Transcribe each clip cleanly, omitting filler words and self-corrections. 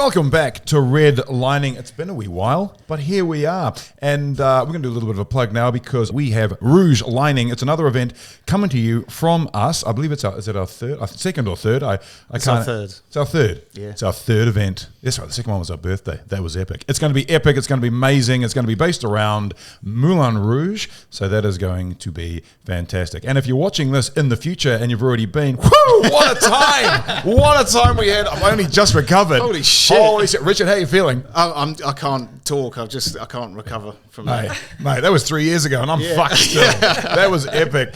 Welcome back to Redlining. It's been a wee while, but here we are. And we're going to do a little bit of a plug now because we have Rouge Lining. It's another event coming to you from us. I believe it's our third, second or third? It's our third. It's our third. Yeah. It's our third event. That's right. The second one was our birthday. That was epic. It's going to be epic. It's going to be amazing. It's going to be based around Moulin Rouge. So that is going to be fantastic. And if you're watching this in the future and you've already been, whoo, what a time. What a time we had. I've only just recovered. Holy shit. Holy shit. Richard, how are you feeling? I can't talk. I can't recover from that. Mate, that was 3 years ago and I'm fucked still. That was epic.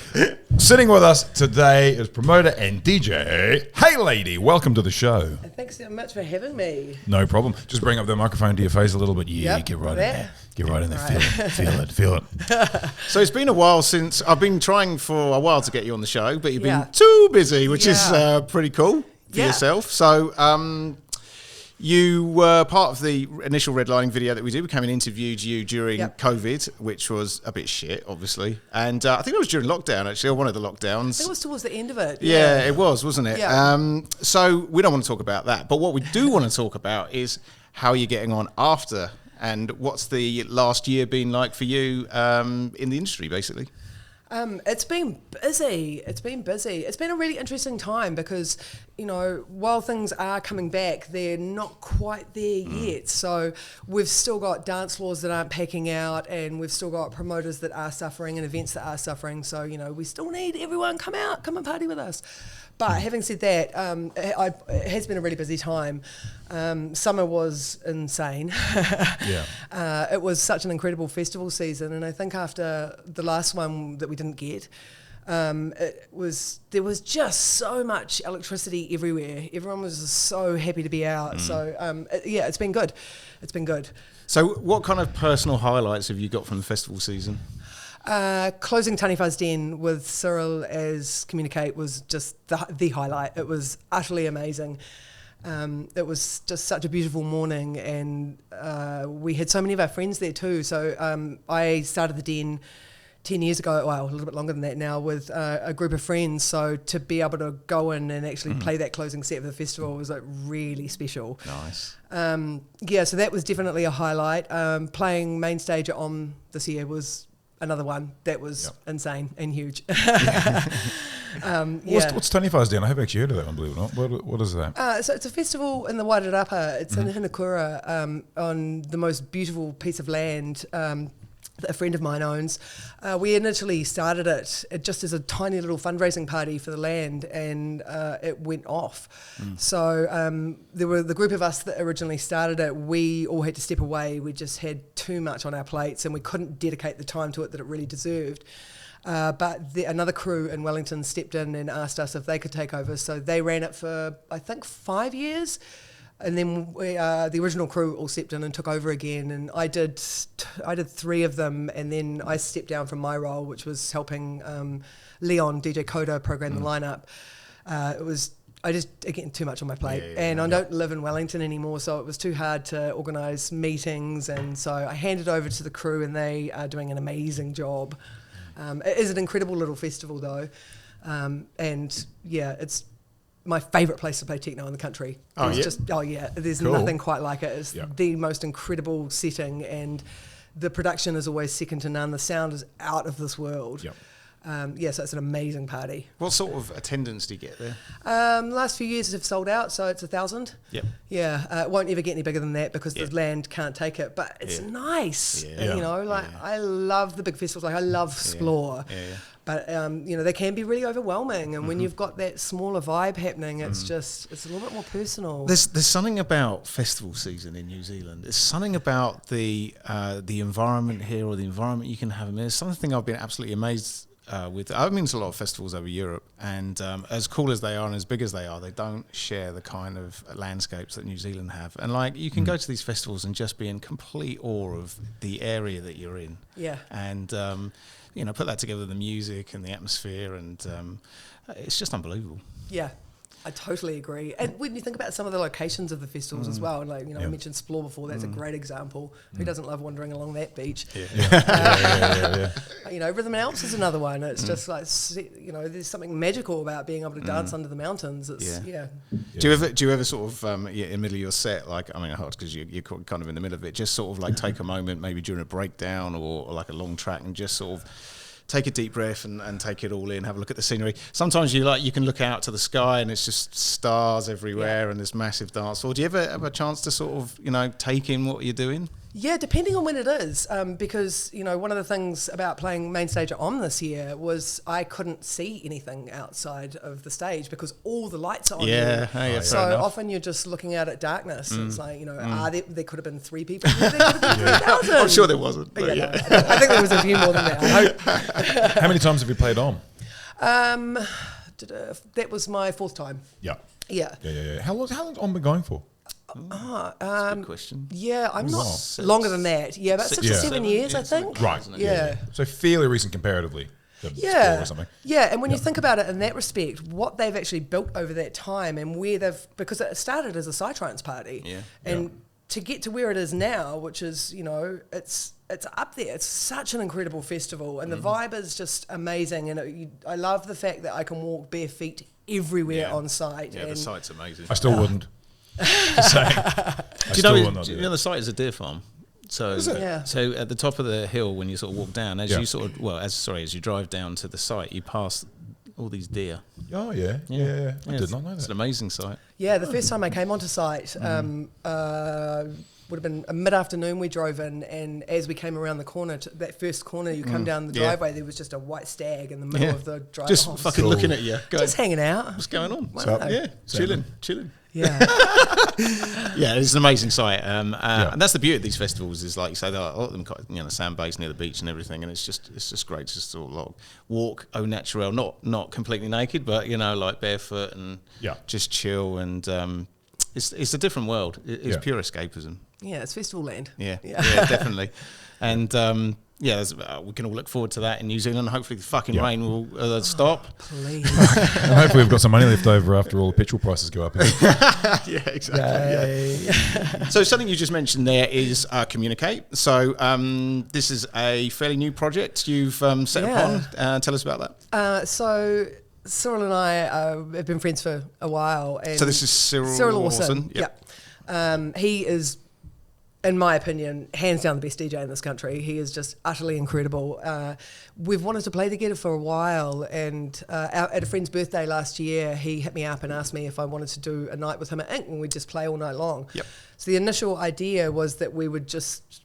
Sitting with us today is promoter and DJ, HEYLADY. Welcome to the show. Thanks so much for having me. No problem. Just bring up the microphone to your face a little bit. Yeah, Yep, get right in there. there. Get right in there. Feel it. So it's been a while since I've been trying for a while to get you on the show, but you've Yeah. been too busy, which is Yeah. pretty cool for Yeah. yourself. So you were part of the initial Redlining video that we did. We came and interviewed you during Yep. COVID, which was a bit shit, obviously. And I think it was during lockdown, actually, or one of the lockdowns. It was towards the end of it. Yeah, it was, wasn't it? Yeah. So we don't want to talk about that. But what we do want to talk about is how you're getting on after, and what's the last year been like for you in the industry, basically. It's been busy. It's been a really interesting time because, you know, while things are coming back, they're not quite there yet. So we've still got dance floors that aren't packing out, and we've still got promoters that are suffering and events that are suffering. So, you know, we still need everyone come and party with us. But having said that, it has been a really busy time. Summer was insane. It was such an incredible festival season, and I think after the last one that we didn't get, there was just so much electricity everywhere. Everyone was just so happy to be out. So it's been good. It's been good. So what kind of personal highlights have you got from the festival season? Closing Tani Fuzz Den with Cyril as Communicate was just the highlight. It was utterly amazing. It was just such a beautiful morning, and we had so many of our friends there too. So I started the Den 10 years ago, well, a little bit longer than that now, with a group of friends. So to be able to go in and actually play that closing set of the festival was like really special. Nice. So that was definitely a highlight. Playing main stage at Om this year was another one that was insane and huge. What's Tani Fuzz Den? I have actually heard of that one, believe it or not. What is that? So it's a festival in the Wairarapa. It's in Hinakura, on the most beautiful piece of land that a friend of mine owns. We initially started it just as a tiny little fundraising party for the land, and it went off. So there were the group of us that originally started it. We all had to step away. We just had too much on our plates, and we couldn't dedicate the time to it that it really deserved. But another crew in Wellington stepped in and asked us if they could take over. So they ran it for, I think, 5 years. And then the original crew all stepped in and took over again, and I did 3 of them, and then I stepped down from my role, which was helping Leon, DJ Coda, program the lineup. I just, again, too much on my plate, I don't live in Wellington anymore, so it was too hard to organise meetings, and so I handed over to the crew, and they are doing an amazing job. It is an incredible little festival though, it's my favourite place to play techno in the country. There's Cool. nothing quite like it. It's the most incredible setting, and the production is always second to none. The sound is out of this world. So it's an amazing party. What sort of attendance do you get there? The last few years have sold out, so it's 1,000. Yep. It won't ever get any bigger than that because the land can't take it, but it's nice. You know, I love the big festivals. Like I love Splore. But, they can be really overwhelming. And when you've got that smaller vibe happening, it's it's a little bit more personal. There's something about festival season in New Zealand. There's something about the environment here, or the environment you can have. I mean, there's something I've been absolutely amazed with. I've been to a lot of festivals over Europe, and as cool as they are and as big as they are, they don't share the kind of landscapes that New Zealand have. And like, you can go to these festivals and just be in complete awe of the area that you're in. Yeah. And put that together, the music and the atmosphere, and it's just unbelievable. Yeah. I totally agree. And when you think about some of the locations of the festivals as well, like, I mentioned Splore before, that's a great example. Who doesn't love wandering along that beach? Rhythm and Alps is another one. It's just like, there's something magical about being able to dance under the mountains. It's, Do you ever sort of, in the middle of your set, like, I mean, because you're kind of in the middle of it, just sort of like take a moment, maybe during a breakdown or like a long track, and just sort of take a deep breath and take it all in, have a look at the scenery. Sometimes you can look out to the sky and it's just stars everywhere and this massive dance floor. Do you ever have a chance to sort of, take in what you're doing? Yeah, depending on when it is, because, one of the things about playing main stage at Om this year was I couldn't see anything outside of the stage because all the lights are on. So often you're just looking out at darkness. It's like, there could have been 3 people. There could have been 3,000. I'm sure there wasn't. But I think there was a few more than that. I hope. How many times have you played Om? That was my 4th time. Yeah. How long's Om been going for? That's a good question. Yeah, I'm not longer than that. Yeah, about 6 or 7 years, I think. Right. Yeah. So fairly recent comparatively. Or something. Yeah, and when you think about it in that respect, what they've actually built over that time and where because it started as a psytrance party, and to get to where it is now, which is, it's up there. It's such an incredible festival, and the vibe is just amazing. And I love the fact that I can walk bare feet everywhere on site. Yeah, the site's amazing. I still wouldn't. Do you know the site is a deer farm? So, so at the top of the hill, when you sort of walk down, as you drive down to the site, you pass all these deer. Oh yeah. I did not know that. It's an amazing site. Yeah, the first time I came onto site, would have been a mid-afternoon. We drove in, and as we came around the corner, that first corner, you come down the driveway, there was just a white stag in the middle of the driveway. Just fucking looking at you. Just hanging out. What's going on? Yeah, chilling. Yeah. It's an amazing site, and that's the beauty of these festivals. Is like you say, a lot of them, sand base near the beach and everything, and it's just great to just sort of walk au naturel, not completely naked, but like barefoot and just chill, and it's a different world. It's pure escapism. Yeah, it's festival land. Yeah, definitely, and. We can all look forward to that in New Zealand. Hopefully the fucking rain will stop. Please. And hopefully we've got some money left over after all the petrol prices go up. Yeah, exactly. Yeah. So something you just mentioned there is Communicate. So this is a fairly new project you've set upon. Tell us about that. So Cyril and I have been friends for a while. And so this is Cyril Lawson. Yep. He is, in my opinion, hands down the best DJ in this country. He is just utterly incredible. We've wanted to play together for a while, and at a friend's birthday last year, he hit me up and asked me if I wanted to do a night with him at Ink, and we'd just play all night long. Yep. So the initial idea was that we would just,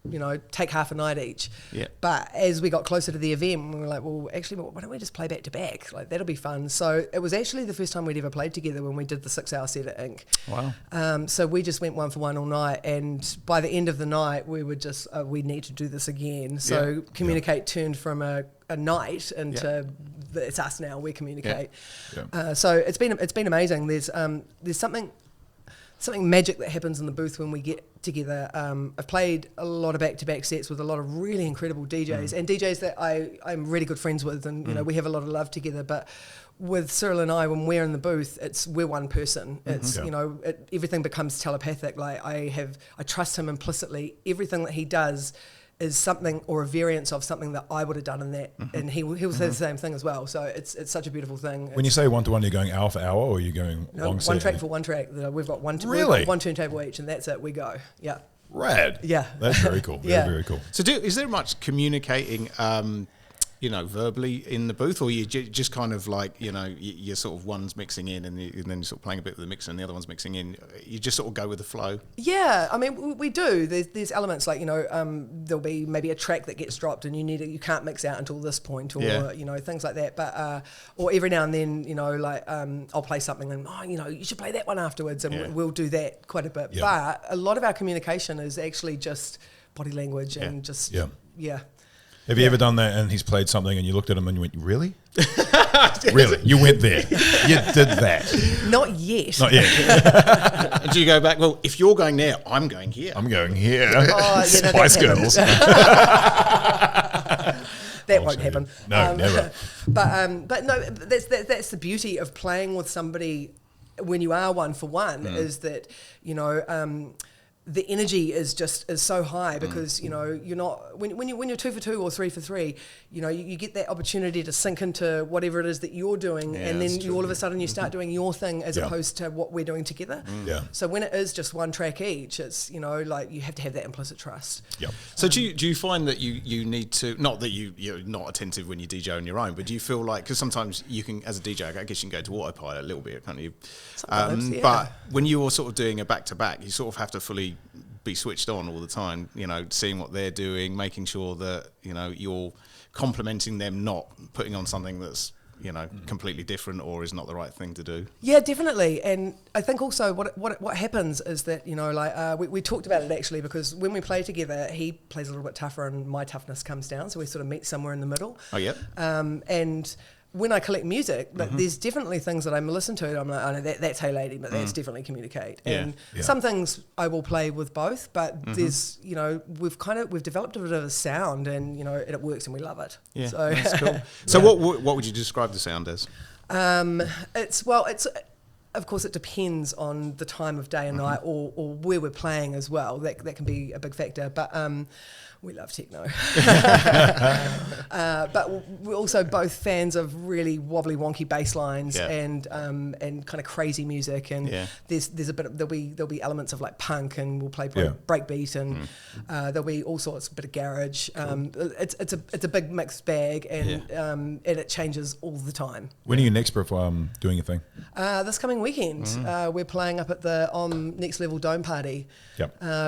take half a night each. Yep. But as we got closer to the event, we were like, well, actually, why don't we just play back to back? Like, that'll be fun. So it was actually the first time we'd ever played together when we did the 6-hour set at Ink. Wow. So we just went 1 for 1 all night, and by the end of the night, we were just, we need to do this again. So Communicate turned from a night into it's us now. We communicate. So it's been amazing. There's something magic that happens in the booth when we get together. I've played a lot of back-to-back sets with a lot of really incredible DJs and DJs that I'm really good friends with, and we have a lot of love together. But with Cyril and I, when we're in the booth, we're one person. It's everything becomes telepathic. Like I trust him implicitly. Everything that he does is something or a variance of something that I would have done in that, and he'll say the same thing as well. So it's such a beautiful thing. When you say 1-to-1, you're going hour for hour, or you're going long set? One track for one track. We've got one turntable each, and that's it. We go. Yeah. Rad. Yeah. That's very cool. Very cool. So is there much communicating verbally in the booth, or you just kind of like, you're sort of one's mixing in and then you're sort of playing a bit with the mixer and the other one's mixing in. You just sort of go with the flow? Yeah, I mean, we do. There's elements like, there'll be maybe a track that gets dropped and you can't mix out until this point, or, things like that. But, or every now and then, I'll play something and, you should play that one afterwards, and we'll do that quite a bit. Yeah. But a lot of our communication is actually just body language and just, Have you ever done that and he's played something and you looked at him and you went, really? Really? You went there. You did that. Not yet. Not yet. Do you go back, well, if you're going there, I'm going here. I'm going here. Oh, Spice Girls. That won't happen. No, never. But no, that's the beauty of playing with somebody when you are one for one is that, you know, the energy is so high because, you know, you're not, when you're 2 for 2 or 3 for 3, you know, you get that opportunity to sink into whatever it is that you're doing, and then all of a sudden you start doing your thing as opposed to what we're doing together. So when it is just one track each, it's, you know, like you have to have that implicit trust. So do you find that you need to, not that you're not attentive when you DJ on your own, but do you feel like, because sometimes you can, as a DJ, I guess you can go to autopilot a little bit, can't you? But when you're sort of doing a back-to-back, you sort of have to fully be switched on all the time, you know, seeing what they're doing, making sure that, you know, you're complimenting them, not putting on something that's, you know, completely different or is not the right thing to do. Yeah, definitely. And I think also what happens is that, you know, like we talked about it actually, because when we play together, he plays a little bit tougher and my toughness comes down, so we sort of meet somewhere in the middle. And when I collect music, there's definitely things that I'm listening to. I'm like, oh no, that's HEYLADY, but that's definitely Communicate. And some things I will play with both, but there's, you know, we've developed a bit of a sound, and you know, it works, and we love it. Yeah, so that's cool. So what would you describe the sound as? It's of course it depends on the time of day and night, or where we're playing as well. That can be a big factor, but. We love techno. But we're also both fans of really wobbly, wonky bass lines and kind of crazy music. And there's a bit of, there'll be elements of like punk, and we'll play breakbeat, and there'll be all sorts, a bit of garage. It's a big mixed bag, and it changes all the time. When are you next doing a thing? This coming weekend, we're playing up at the Next Level Dome Party.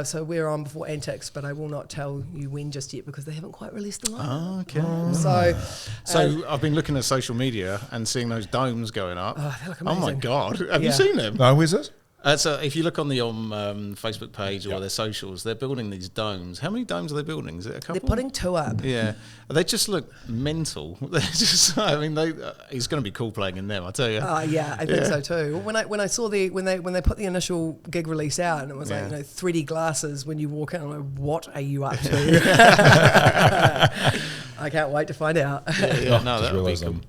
So we're on before Antics, but I will not tell you when just yet because they haven't quite released the lineup. So I've been looking at social media and seeing those domes going up. Oh, they look amazing. Oh my God, have you seen them? No, where's this? So if you look on the Facebook page or their socials, they're building these domes. How many domes are they building? Is it a couple? They're putting 2 up. Yeah, they just look mental. They're just, I mean, it's going to be cool playing in them, I tell you. Oh yeah, I think so too. When I saw when they put the initial gig release out, and it was like, you know, 3D glasses when you walk in, I'm like, what are you up to? I can't wait to find out. No, that would be cool.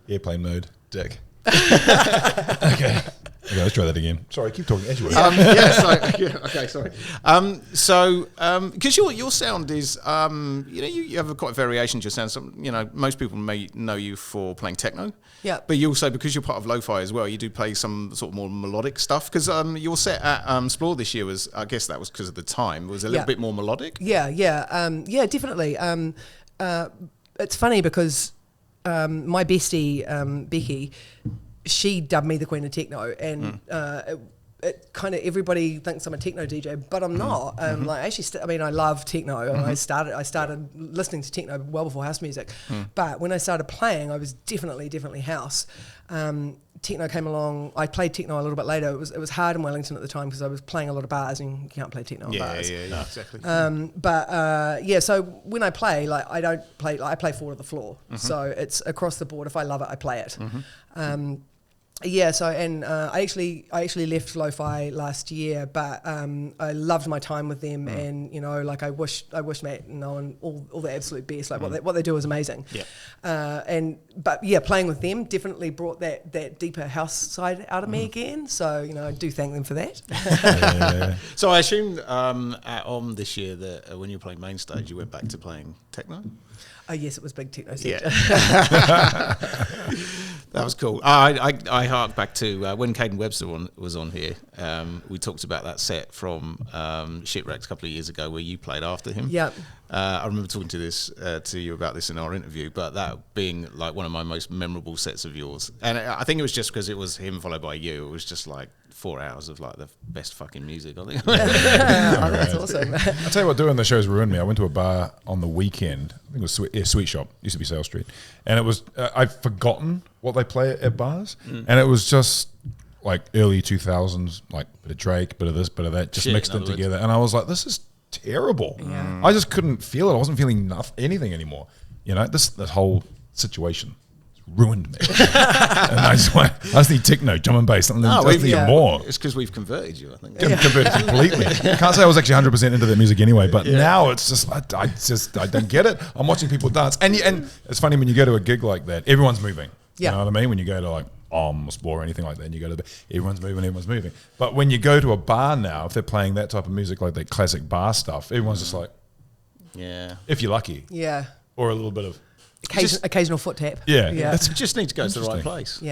Airplane mode, dick. Okay, let's try that again. Sorry, keep talking. As you were. Sorry. Because your sound is, you know, you have quite a variation to your sound. So, you know, most people may know you for playing techno. Yeah. But you also, because you're part of lo-fi as well, you do play some sort of more melodic stuff. Because your set at Splore this year was, I guess that was because of the time, was a little bit more melodic. Yeah, definitely. It's funny because my bestie, Becky, she dubbed me the Queen of Techno, and it kind of, everybody thinks I'm a techno DJ, but I'm not. Like actually, I mean, I love techno. I started listening to techno well before house music, but when I started playing, I was definitely house. Techno came along. I played techno a little bit later. It was hard in Wellington at the time because I was playing a lot of bars, and you can't play techno in bars. Yeah, exactly. So when I play, like I play 4 to the floor. So it's across the board. If I love it, I play it. I actually left lo-fi last year, but I loved my time with them, and you know, like I wish Matt and Owen all the absolute best. Like what they do is amazing. Playing with them definitely brought that deeper house side out of me again. So you know, I do thank them for that. So I assume at this year that when you were playing main stage, you went back to playing techno. Oh yes, it was big techno sector. That was cool. I hark back to when Caden Webster was on here. We talked about that set from Shipwrecked a couple of years ago where you played after him. Yeah. I remember talking to you about this in our interview, but that being like one of my most memorable sets of yours. And I think it was just because it was him followed by you. It was just like 4 hours of like the best fucking music, I think. That's awesome. I'll tell you what, doing the shows ruined me. I went to a bar on the weekend. I think it was Sweet Shop. Used to be Sale Street. And it was, I'd forgotten what they play at bars. And it was just like early 2000s, like bit of Drake, bit of this, bit of that, just mixed in together. And I was like, this is terrible. I just couldn't feel it. I wasn't feeling anything anymore. You know, this whole situation ruined me. And I just need techno, drum and bass, something even more. It's because we've converted you, I think. Converted completely. Can't say I was actually 100% into that music anyway, but now it's just I don't get it. I'm watching people dance, and it's funny when you go to a gig like that, everyone's moving. You know what I mean? When you go to like or anything like that, and you go to everyone's moving. But when you go to a bar now, if they're playing that type of music, like that classic bar stuff, everyone's just like, if you're lucky, or a little bit of occasional foot tap. You just need to go to the right place.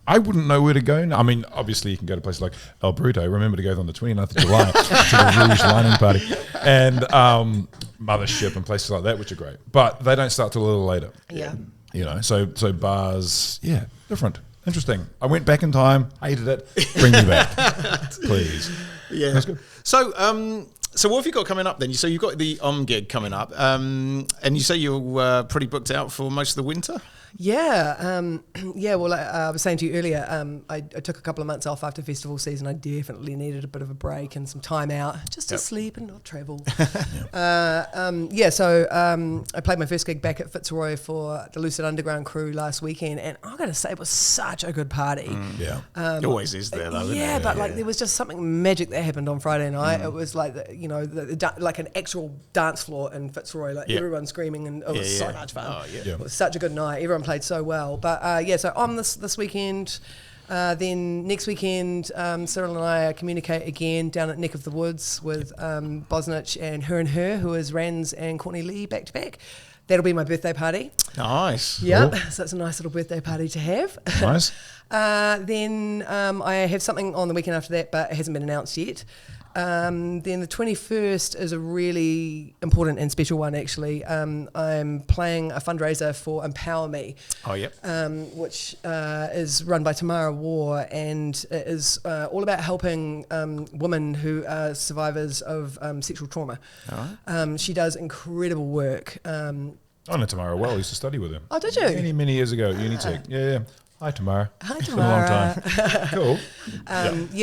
I wouldn't know where to go. I mean, obviously you can go to places like El Bruto. Remember to go on the 29th of July to the Redlining Party, and Mothership and places like that, which are great. But they don't start till a little later. You know, so bars, different. Interesting. I went back in time, hated it. Bring me back, please. Yeah. That's good. So, so what have you got coming up then? So you've got the gig coming up, and you say you're pretty booked out for most of the winter? Well, I was saying to you earlier, I took a couple of months off after festival season. I definitely needed a bit of a break and some time out just to sleep and not travel. So I played my first gig back at Fitzroy for the Lucid Underground crew last weekend, and I'm going to say it was such a good party. It always is there though, isn't it? But like there was just something magic that happened on Friday night. It was like, like an actual dance floor in Fitzroy, like everyone screaming, and it was so much fun. It was such a good night. Everyone played so well. But so on this weekend, then next weekend, Cyril and I communicate again down at Neck of the Woods with Bosnich and Her, who is Rans and Courtney Lee back to back. That'll be my birthday party. Nice. Yep. Cool. So it's a nice little birthday party to have. Nice. Then I have something on the weekend after that, but it hasn't been announced yet. Then the 21st is a really important and special one, actually. I'm playing a fundraiser for Empower Me. Which is run by Tamara War, and it is all about helping women who are survivors of sexual trauma. She does incredible work. I know Tamara well. I used to study with her. Oh, did you? Many years ago, Unitech. Yeah. Hi, Tamara. Hi, Tamara. It's been a long time. Cool.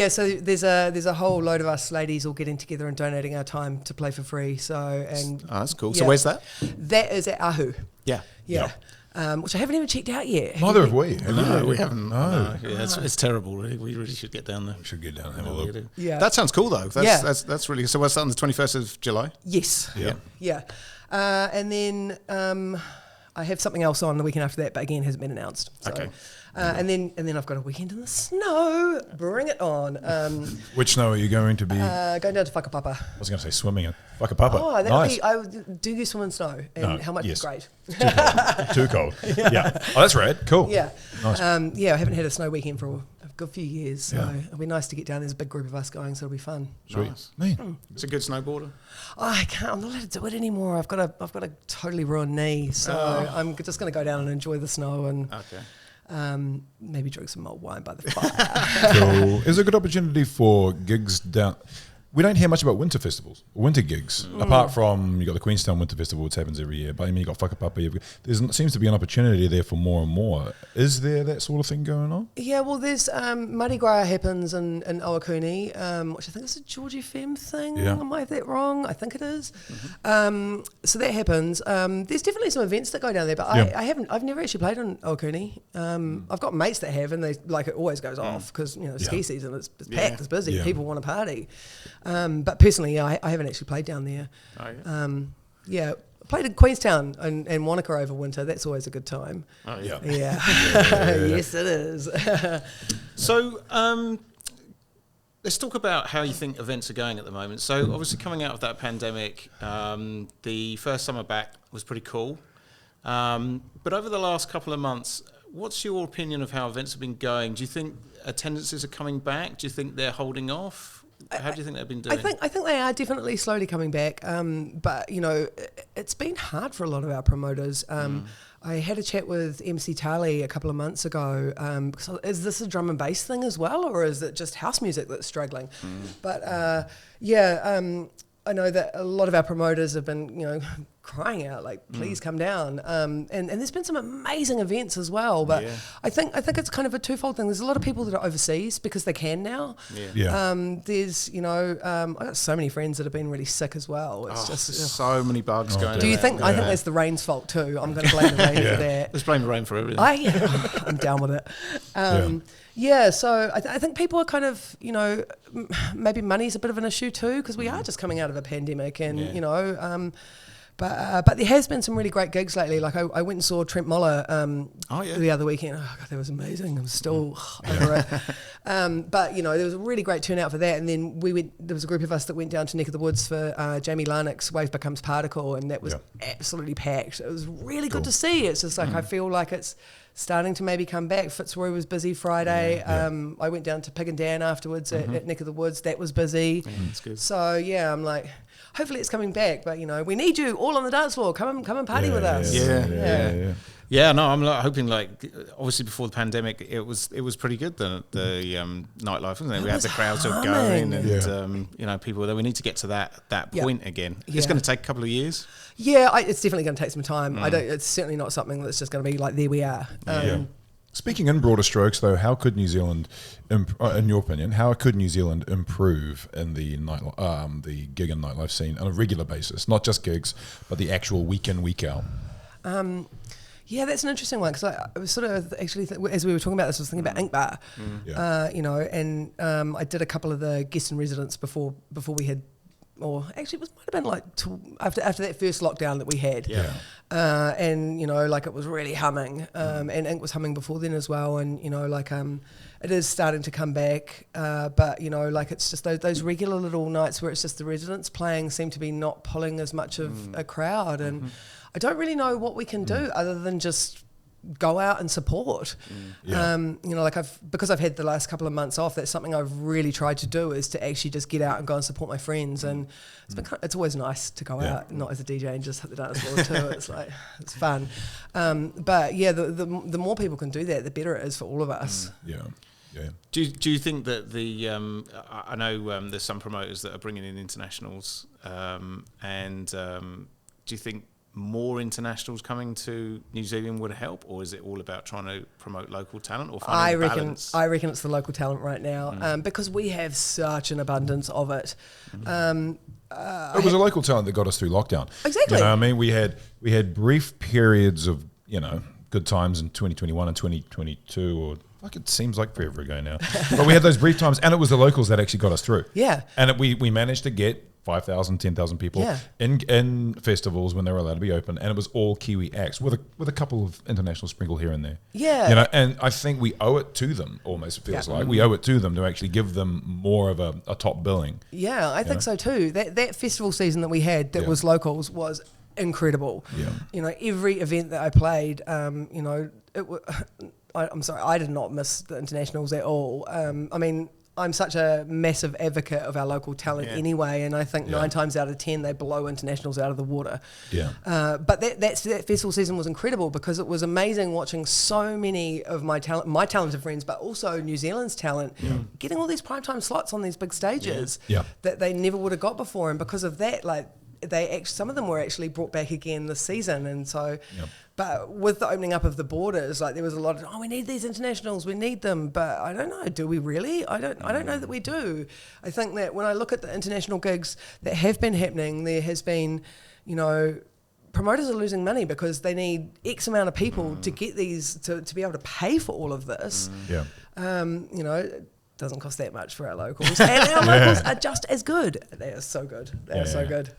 So there's a whole load of us ladies all getting together and donating our time to play for free. So that's cool. So where's that? That is at Ahu. Yeah. Which I haven't even checked out yet. Neither have we. No, we haven't. No. It's terrible. Really. We really should get down there. We should get down and have a look. Yeah. That sounds cool though. That's really good. So what's that on the 21st of July? Yes. Yeah. And then I have something else on the weekend after that, but again hasn't been announced. So. Okay. And then I've got a weekend in the snow. Bring it on. Which snow are you going to be? Going down to Whakapapa. I was going to say swimming in Whakapapa. Oh, nice. Do you swim in snow? And how much is great? Too cold. Yeah. Oh, that's rad. Cool. Yeah. Nice. I haven't had a snow weekend for a good few years, so it'll be nice to get down. There's a big group of us going, so it'll be fun. Sweet. Nice. It's a good snowboarder. I can't. I'm not allowed to do it anymore. I've got a totally ruined knee, so I'm just going to go down and enjoy the snow and. Okay. Maybe drink some mulled wine by the fire. Cool. Is it a good opportunity for gigs down? We don't hear much about winter festivals, winter gigs, apart from you got the Queenstown Winter Festival, which happens every year. But I mean, you got Whakapapa. There seems to be an opportunity there for more and more. Is there that sort of thing going on? Yeah, well, there's Mardi Gras happens in Owakuni, which I think is a George FM thing. Yeah. Am I that wrong? I think it is. So that happens. There's definitely some events that go down there, but I've never actually played in Owakuni. I've got mates that have, and they like it always goes off because ski season it's packed, it's busy, people want to party. But personally, I haven't actually played down there. I played in Queenstown and Wanaka over winter. That's always a good time. Yes, it is. So let's talk about how you think events are going at the moment. So obviously coming out of that pandemic, the first summer back was pretty cool. But over the last couple of months, what's your opinion of how events have been going? Do you think attendances are coming back? Do you think they're holding off? How do you think they've been doing? I think they are definitely slowly coming back, but it's been hard for a lot of our promoters. I had a chat with MC Tali a couple of months ago. Because is this a drum and bass thing as well, or is it just house music that's struggling? But I know that a lot of our promoters have been, crying out like, please come down. And there's been some amazing events as well. But I think it's kind of a twofold thing. There's a lot of people that are overseas because they can now. There's, I got so many friends that have been really sick as well. It's just so many bugs going. Do you think? I think that's the rain's fault too. I'm going to blame the rain for that. Let's blame the rain for everything. I'm down with it. So I think people are kind of, maybe money's a bit of an issue too, because we are just coming out of a pandemic and, But there has been some really great gigs lately. Like I went and saw Trent Moller the other weekend. Oh God, that was amazing. I'm still over it. But there was a really great turnout for that. And then there was a group of us that went down to Neck of the Woods for Jamie Larnick's Wave Becomes Particle, and that was absolutely packed. It was really good to see. It's just like I feel like it's starting to maybe come back. Fitzroy was busy Friday. I went down to Pig and Dan afterwards at Neck of the Woods. That was busy. That's good. So I'm like, hopefully it's coming back. But we need you all on the dance floor. Come and party with us. Yeah, no, I'm hoping obviously before the pandemic it was pretty good the nightlife, wasn't it? We had the crowds going and people there. We need to get to that point again. It's going to take a couple of years. Yeah, it's definitely going to take some time. It's certainly not something that's just going to be like there we are. Speaking in broader strokes, though, how could New Zealand, in your opinion, improve in the gig and nightlife scene on a regular basis? Not just gigs, but the actual week in, week out. Yeah, that's an interesting one, because I was sort of actually, as we were talking about this, I was thinking about Ink Bar, and I did a couple of the guest and residents before we had, or actually it might have been like after that first lockdown that we had, and it was really humming, and Ink was humming before then as well, and it is starting to come back, but it's just those regular little nights where it's just the residents playing seem to be not pulling as much of a crowd, and I don't really know what we can do other than just go out and support. Because I've had the last couple of months off, that's something I've really tried to do, is to actually just get out and go and support my friends. And it's always nice to go out, not as a DJ, and just hit the dance floor too. It's fun. But yeah, the more people can do that, the better it is for all of us. Yeah. Do you think that I know there's some promoters that are bringing in internationals, and do you think more internationals coming to New Zealand would help, or is it all about trying to promote local talent, or finding the balance? I reckon it's the local talent right now, because we have such an abundance of it. It was a local talent that got us through lockdown. Exactly. We had brief periods of good times in 2021 and 2022, or like it seems like forever ago now. But we had those brief times, and it was the locals that actually got us through. Yeah. And we managed to get 5,000, 10,000 people in festivals when they were allowed to be open, and it was all Kiwi acts with a couple of international sprinkle here and there. Yeah. And I think we owe it to them, almost it feels like. We owe it to them to actually give them more of a top billing. Yeah, I think so too. That festival season that we had that was locals was incredible. Yeah. Every event that I played, I'm sorry, I did not miss the internationals at all. I'm such a massive advocate of our local talent anyway, and I think 9 times out of 10 they blow internationals out of the water. Yeah. But that festival season was incredible, because it was amazing watching so many of my talented friends, but also New Zealand's talent, getting all these primetime slots on these big stages that they never would have got before, and because of that, some of them were actually brought back again this season, and so. But with the opening up of the borders, there was a lot of, we need these internationals, we need them. But I don't know, do we really? I don't know that we do. I think that when I look at the international gigs that have been happening, there has been, promoters are losing money because they need X amount of people to get these, to be able to pay for all of this. It doesn't cost that much for our locals. And our locals are just as good. They are so good. They are so good.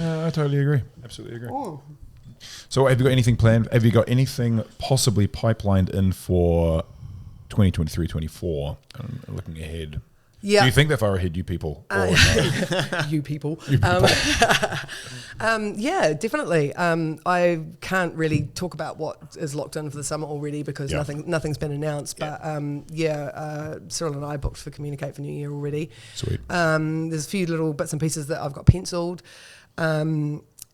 I totally agree. Absolutely agree. Ooh. So have you got anything planned? Have you got anything possibly pipelined in for 2023-24? Looking ahead. Yeah. Do you think that far ahead, you people? Or you people. Yeah, definitely. I can't really talk about what is locked in for the summer already, because nothing's been announced. But Cyril and I booked for Communicate for New Year already. Sweet. There's a few little bits and pieces that I've got penciled.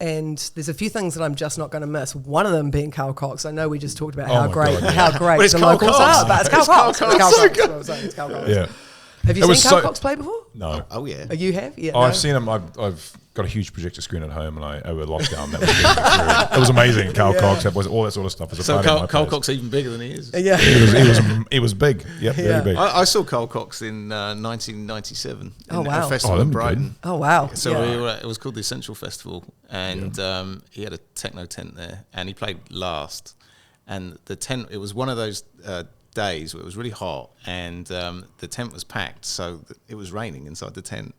And there's a few things that I'm just not going to miss. One of them being Carl Cox. I know we just talked about how great the locals are, but it's Carl Cox. It's Carl Cox. Yeah. Have you seen Carl Cox play before? No. Oh yeah. Oh, you have? Yeah. I've seen him. I've got a huge projector screen at home, and over lockdown, it was amazing. Carl Cox, all that sort of stuff. So Carl Cox even bigger than he is. Yeah. He was big. Yep, very big. I saw Carl Cox in 1997 in a festival in Brighton. Oh wow! So it was called the Essential Festival, and he had a techno tent there, and he played last. And the tent, it was one of those days where it was really hot, and the tent was packed, so it was raining inside the tent.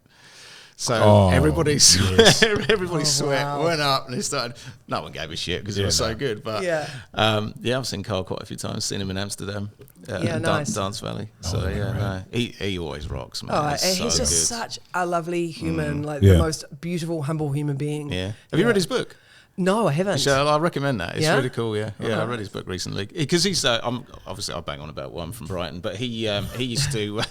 So everybody Oh, sweat wow. went up and it started. No one gave a shit because it was so good. But I've seen Carl quite a few times. Seen him in Amsterdam, nice. Dance Valley. No, he always rocks, man. Oh, and He's he's so just good. such a lovely human, like the most beautiful, humble human being. Yeah. Have you read his book? No, I haven't. So I recommend that. It's Yeah? really cool. Yeah, Oh, I read his book recently because he's. Obviously, I bang on about one from Brighton, but he used to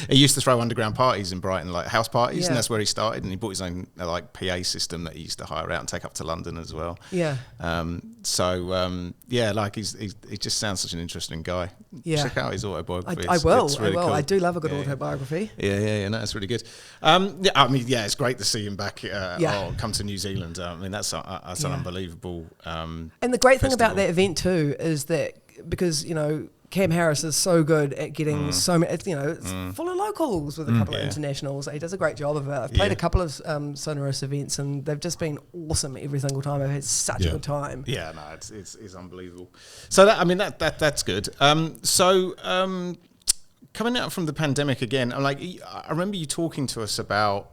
he used to throw underground parties in Brighton, like house parties, and that's where he started. And he bought his own like PA system that he used to hire out and take up to London as well. Yeah. Like he just sounds such an interesting guy. Yeah. Check out his autobiography. I will. It's really I will. cool. I do love a good autobiography. Yeah, no, that's really good. It's great to see him back. Come to New Zealand. I mean, that's an unbelievable. And the great thing about festival. that event too is that because Cam Harris is so good at getting so many, it's full of locals with a couple of internationals. He does a great job of it. I've played a couple of Sonorous events and they've just been awesome every single time. I've had such a good time. Yeah, no, it's unbelievable. So that's good. Coming out from the pandemic again, I remember you talking to us about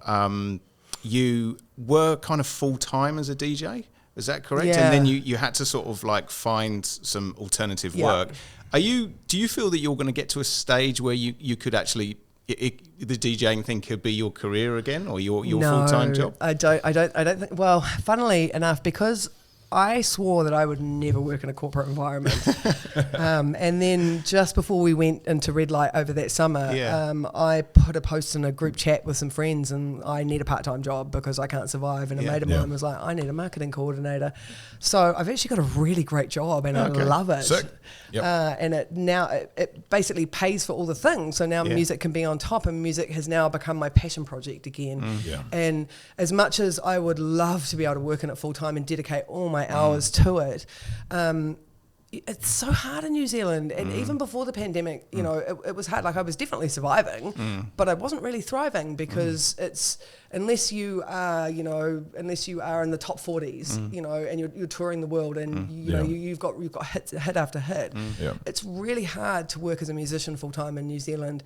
you were kind of full time as a DJ. Is that correct? Yeah. And then you had to sort of like find some alternative work. Do you feel that you're going to get to a stage where you could actually the DJing thing could be your career again or your full-time job? I don't think. Well, funnily enough, because I swore that I would never work in a corporate environment. And then just before we went into Red Light over that summer, I put a post in a group chat with some friends and I need a part-time job because I can't survive. And a mate of mine was like, I need a marketing coordinator. So I've actually got a really great job and I love it. Sick. Yep. And it basically pays for all the things. So now music can be on top and music has now become my passion project again. And as much as I would love to be able to work in it full-time and dedicate all my hours to it, it's so hard in New Zealand, and even before the pandemic, it was hard. Like I was definitely surviving, but I wasn't really thriving because it's unless you are in the top 40s, and you're touring the world, and you've got hit after hit. It's really hard to work as a musician full time in New Zealand.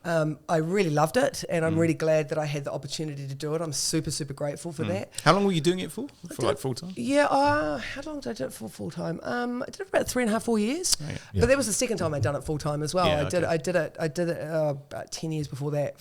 I really loved it, and I'm really glad that I had the opportunity to do it. I'm super, super grateful for that. How long were you doing it for? Like full time? Yeah, how long did I do it for full time? I did it for about 3.5, 4 years. But that was the second time I'd done it full time as well. I did it about 10 years before that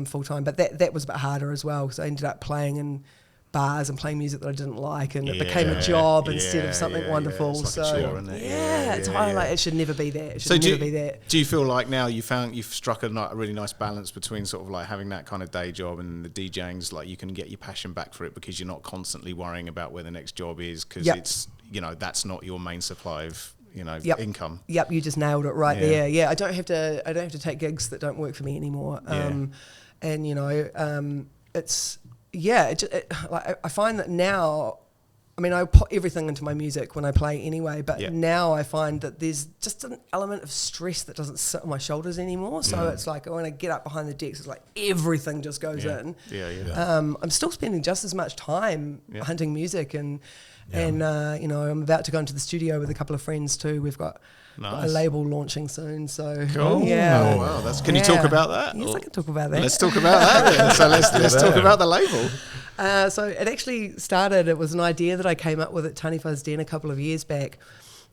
full time. But that was a bit harder as well because I ended up playing in bars and playing music that I didn't like, and it became a job instead of something wonderful. It's like a chore, isn't it? It's like it should never be that. It should never be that. Do you feel like now you've struck a really nice balance between sort of like having that kind of day job and the DJing's like you can get your passion back for it because you're not constantly worrying about where the next job is because it's that's not your main supply of income. Yep, you just nailed it right there. Yeah, I don't have to take gigs that don't work for me anymore. It's I find that now, I mean, I put everything into my music when I play anyway, but now I find that there's just an element of stress that doesn't sit on my shoulders anymore. So it's like when I get up behind the decks, it's like everything just goes in. I'm still spending just as much time hunting music and I'm about to go into the studio with a couple of friends too. We've got a label launching soon, so cool. Yeah. Oh, wow. Can you talk about that? Yes, I can talk about that. Let's talk about that then. So let's talk about the label. So it actually started, it was an idea that I came up with at Tani Fuzz Den a couple of years back,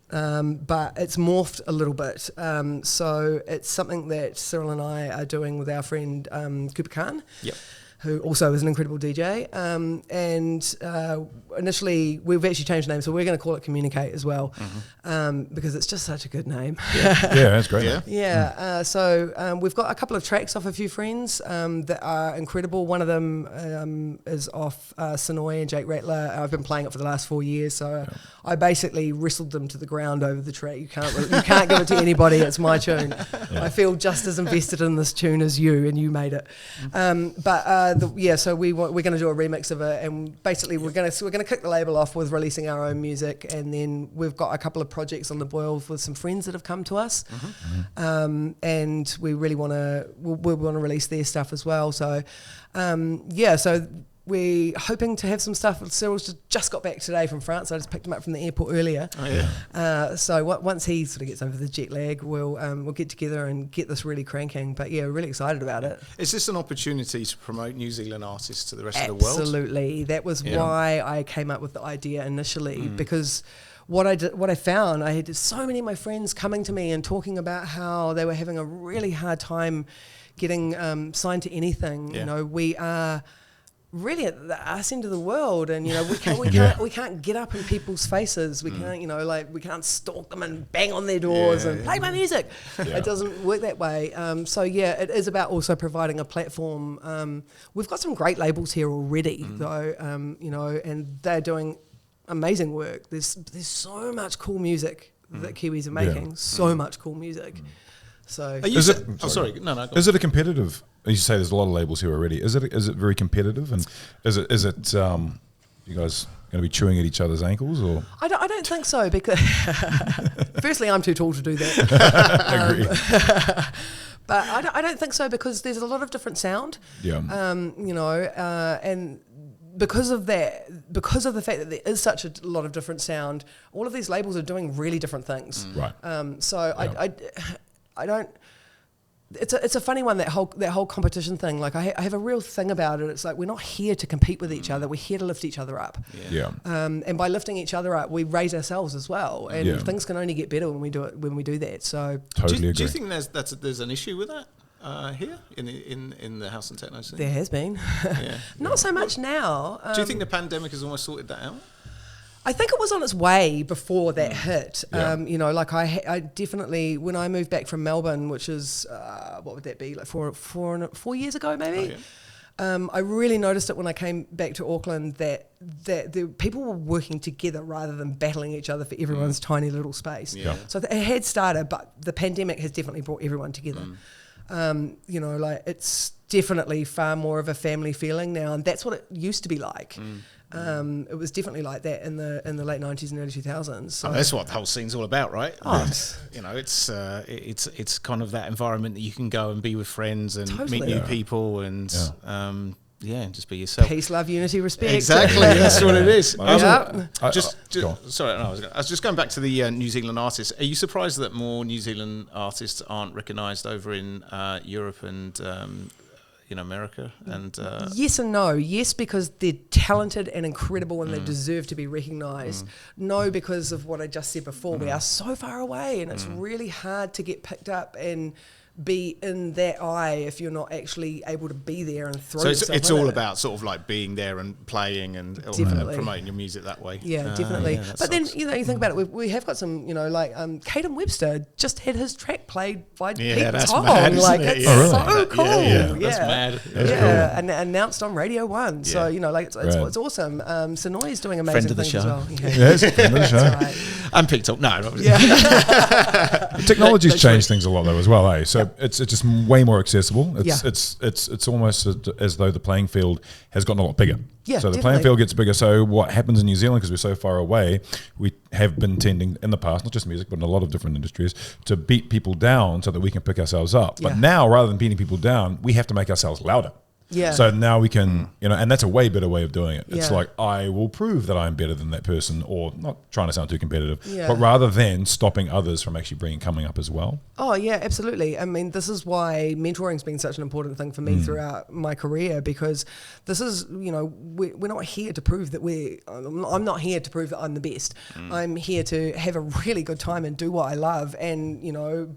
but it's morphed a little bit. So it's something that Cyril and I are doing with our friend Cooper Khan. Yep. Who also is an incredible DJ. Initially, we've actually changed the name, so we're going to call it Communicate as well, because it's just such a good name. Yeah, that's great. So we've got a couple of tracks off a few friends that are incredible. One of them is off Sonoy and Jake Rattler. I've been playing it for the last 4 years, so I basically wrestled them to the ground over the track. You can't give it to anybody. It's my tune. I feel just as invested in this tune as you, and you made it. So we're going to do a remix of it, and basically we're going to kick the label off with releasing our own music, and then we've got a couple of projects on the boil with some friends that have come to us, and we really want to release their stuff as well. So so we're hoping to have some stuff. Cyril's just got back today from France. I just picked him up from the airport earlier. Oh yeah. So once he sort of gets over the jet lag, we'll get together and get this really cranking. But yeah, we're really excited about it. Is this an opportunity to promote New Zealand artists to the rest of the world? Absolutely. That was why I came up with the idea initially, because what I found, I had so many of my friends coming to me and talking about how they were having a really hard time getting signed to anything. You know, we are really at the arse end of the world, and you know we can't get up in people's faces. We can't we can't stalk them and bang on their doors and play my music. It doesn't work that way. So yeah, it is about also providing a platform. We've got some great labels here already, though. And they're doing amazing work. There's so much cool music that Kiwis are making. So much cool music. So is it? Sorry. No. Is it a competitive? You say there's a lot of labels here already. Is it very competitive? And is it you guys going to be chewing at each other's ankles, or? I don't think so, because firstly I'm too tall to do that. Agree. But I don't think so, because there's a lot of different sound. Yeah. And because of that, because of the fact that there is such a lot of different sound, all of these labels are doing really different things. Right. I don't. It's a funny one, that whole competition thing. Like I have a real thing about it. It's like we're not here to compete with each other. We're here to lift each other up. Yeah. And by lifting each other up, we raise ourselves as well. And things can only get better when we do that. So totally agree. Do you think there's an issue with that here in the house and techno scene? There has been. Not so much now. Do you think the pandemic has almost sorted that out? I think it was on its way before that hit. I definitely, when I moved back from Melbourne, which is, what would that be, like 4 years ago maybe? I really noticed it when I came back to Auckland that the people were working together rather than battling each other for everyone's tiny little space. Yeah. So it had started, but the pandemic has definitely brought everyone together. It's definitely far more of a family feeling now, and that's what it used to be like. It was definitely like that in the late 90s and early 2000s. So. That's what the whole scene's all about, right? Oh. It's kind of that environment that you can go and be with friends and meet new people and just be yourself. Peace, love, unity, respect. Exactly, that's what it is. Sorry, I was just going back to the New Zealand artists. Are you surprised that more New Zealand artists aren't recognised over in Europe and in America? And yes and no. Yes, because they're talented and incredible and they deserve to be recognised. No, because of what I just said before. We are so far away, and it's really hard to get picked up and be in that eye if you're not actually able to be there and throw yourself in. So it's all about sort of like being there and playing and promoting your music that way. Yeah, definitely. But then, you think about it, we have got some, Caden Webster just had his track played by Pete Tong. Mad, it's so cool. Yeah, that's mad. That's cool. And announced on Radio 1. So, it's awesome. Sonoy's doing amazing things as well. Yes, friend of the show. That's right. I'm Pete Tong. No. Technology's changed things a lot though as well, eh? So it's just way more accessible. It's almost as though the playing field has gotten a lot bigger. Yeah, so the playing field gets bigger. So what happens in New Zealand, because we're so far away, we have been tending in the past, not just music, but in a lot of different industries, to beat people down so that we can pick ourselves up. But now, rather than beating people down, we have to make ourselves louder. Yeah. So now we can, and that's a way better way of doing it. It's like, I will prove that I'm better than that person, or not trying to sound too competitive, but rather than stopping others from actually coming up as well. Oh, yeah, absolutely. I mean, this is why mentoring's been such an important thing for me throughout my career, because this is, we're not here to prove that I'm not here to prove that I'm the best. I'm here to have a really good time and do what I love. And,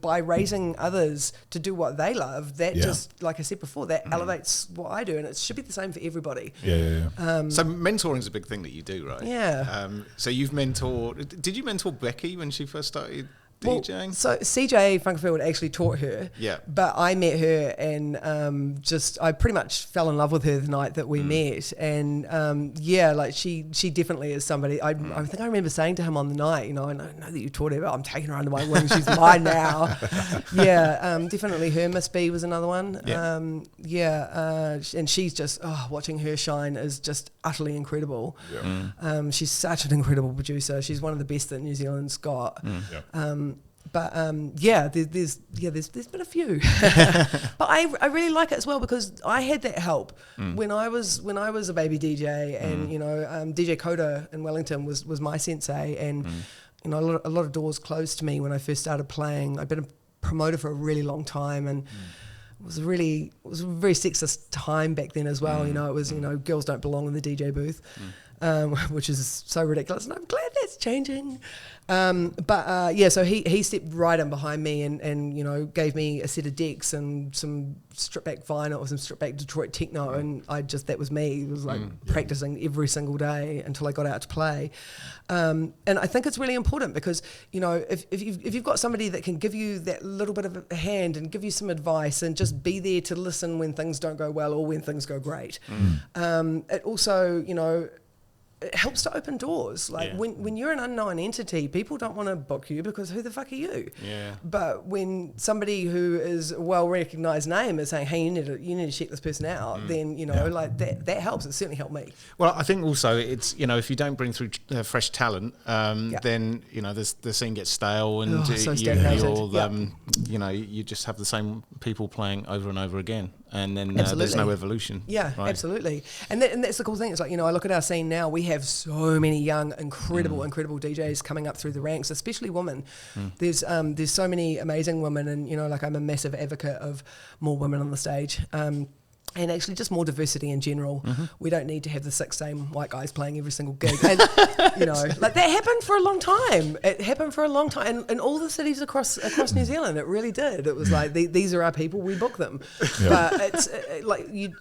by raising others to do what they love, that just, like I said before, that elevates what I do, and it should be the same for everybody. So mentoring is a big thing that you do, right? Yeah. So you've mentored. Did you mentor Becky when she first started DJing? So CJ Funkerfield actually taught her. Yeah. But I met her and I pretty much fell in love with her the night that we met. And she definitely is somebody. I think I remember saying to him on the night, I know that you taught her, but I'm taking her under my wing. She's mine now. Definitely her. Miss B was another one. Yeah. And she's just, watching her shine is just utterly incredible. Yeah. She's such an incredible producer. She's one of the best that New Zealand's got. But there's been a few, but I really like it as well because I had that help when I was a baby DJ, and DJ Coda in Wellington was my sensei, and a lot of doors closed to me when I first started playing. I'd been a promoter for a really long time, and it was a very sexist time back then as well. It was girls don't belong in the DJ booth. Which is so ridiculous, and I'm glad that's changing. So he stepped right in behind me and gave me a set of decks and some stripped back vinyl or some stripped back Detroit techno, and that was me. It was like practicing every single day until I got out to play. And I think it's really important because if you've got somebody that can give you that little bit of a hand and give you some advice and just be there to listen when things don't go well or when things go great. It also it helps to open doors. When you're an unknown entity, people don't want to book you because who the fuck are you? Yeah. But when somebody who is a well-recognised name is saying, hey, you need to check this person out, then that helps. It certainly helped me. Well, I think also it's if you don't bring through fresh talent, then the scene gets stale, and you just have the same people playing over and over again. And then there's no evolution. Yeah, right? Absolutely. And that's the cool thing. It's like, I look at our scene now, we have so many young, incredible DJs coming up through the ranks, especially women. There's so many amazing women, and, I'm a massive advocate of more women on the stage. And actually just more diversity in general. We don't need to have the 6 same white guys playing every single gig. And, that happened for a long time. It happened for a long time. And in all the cities across New Zealand, it really did. It was like, these are our people, we book them. Yeah. But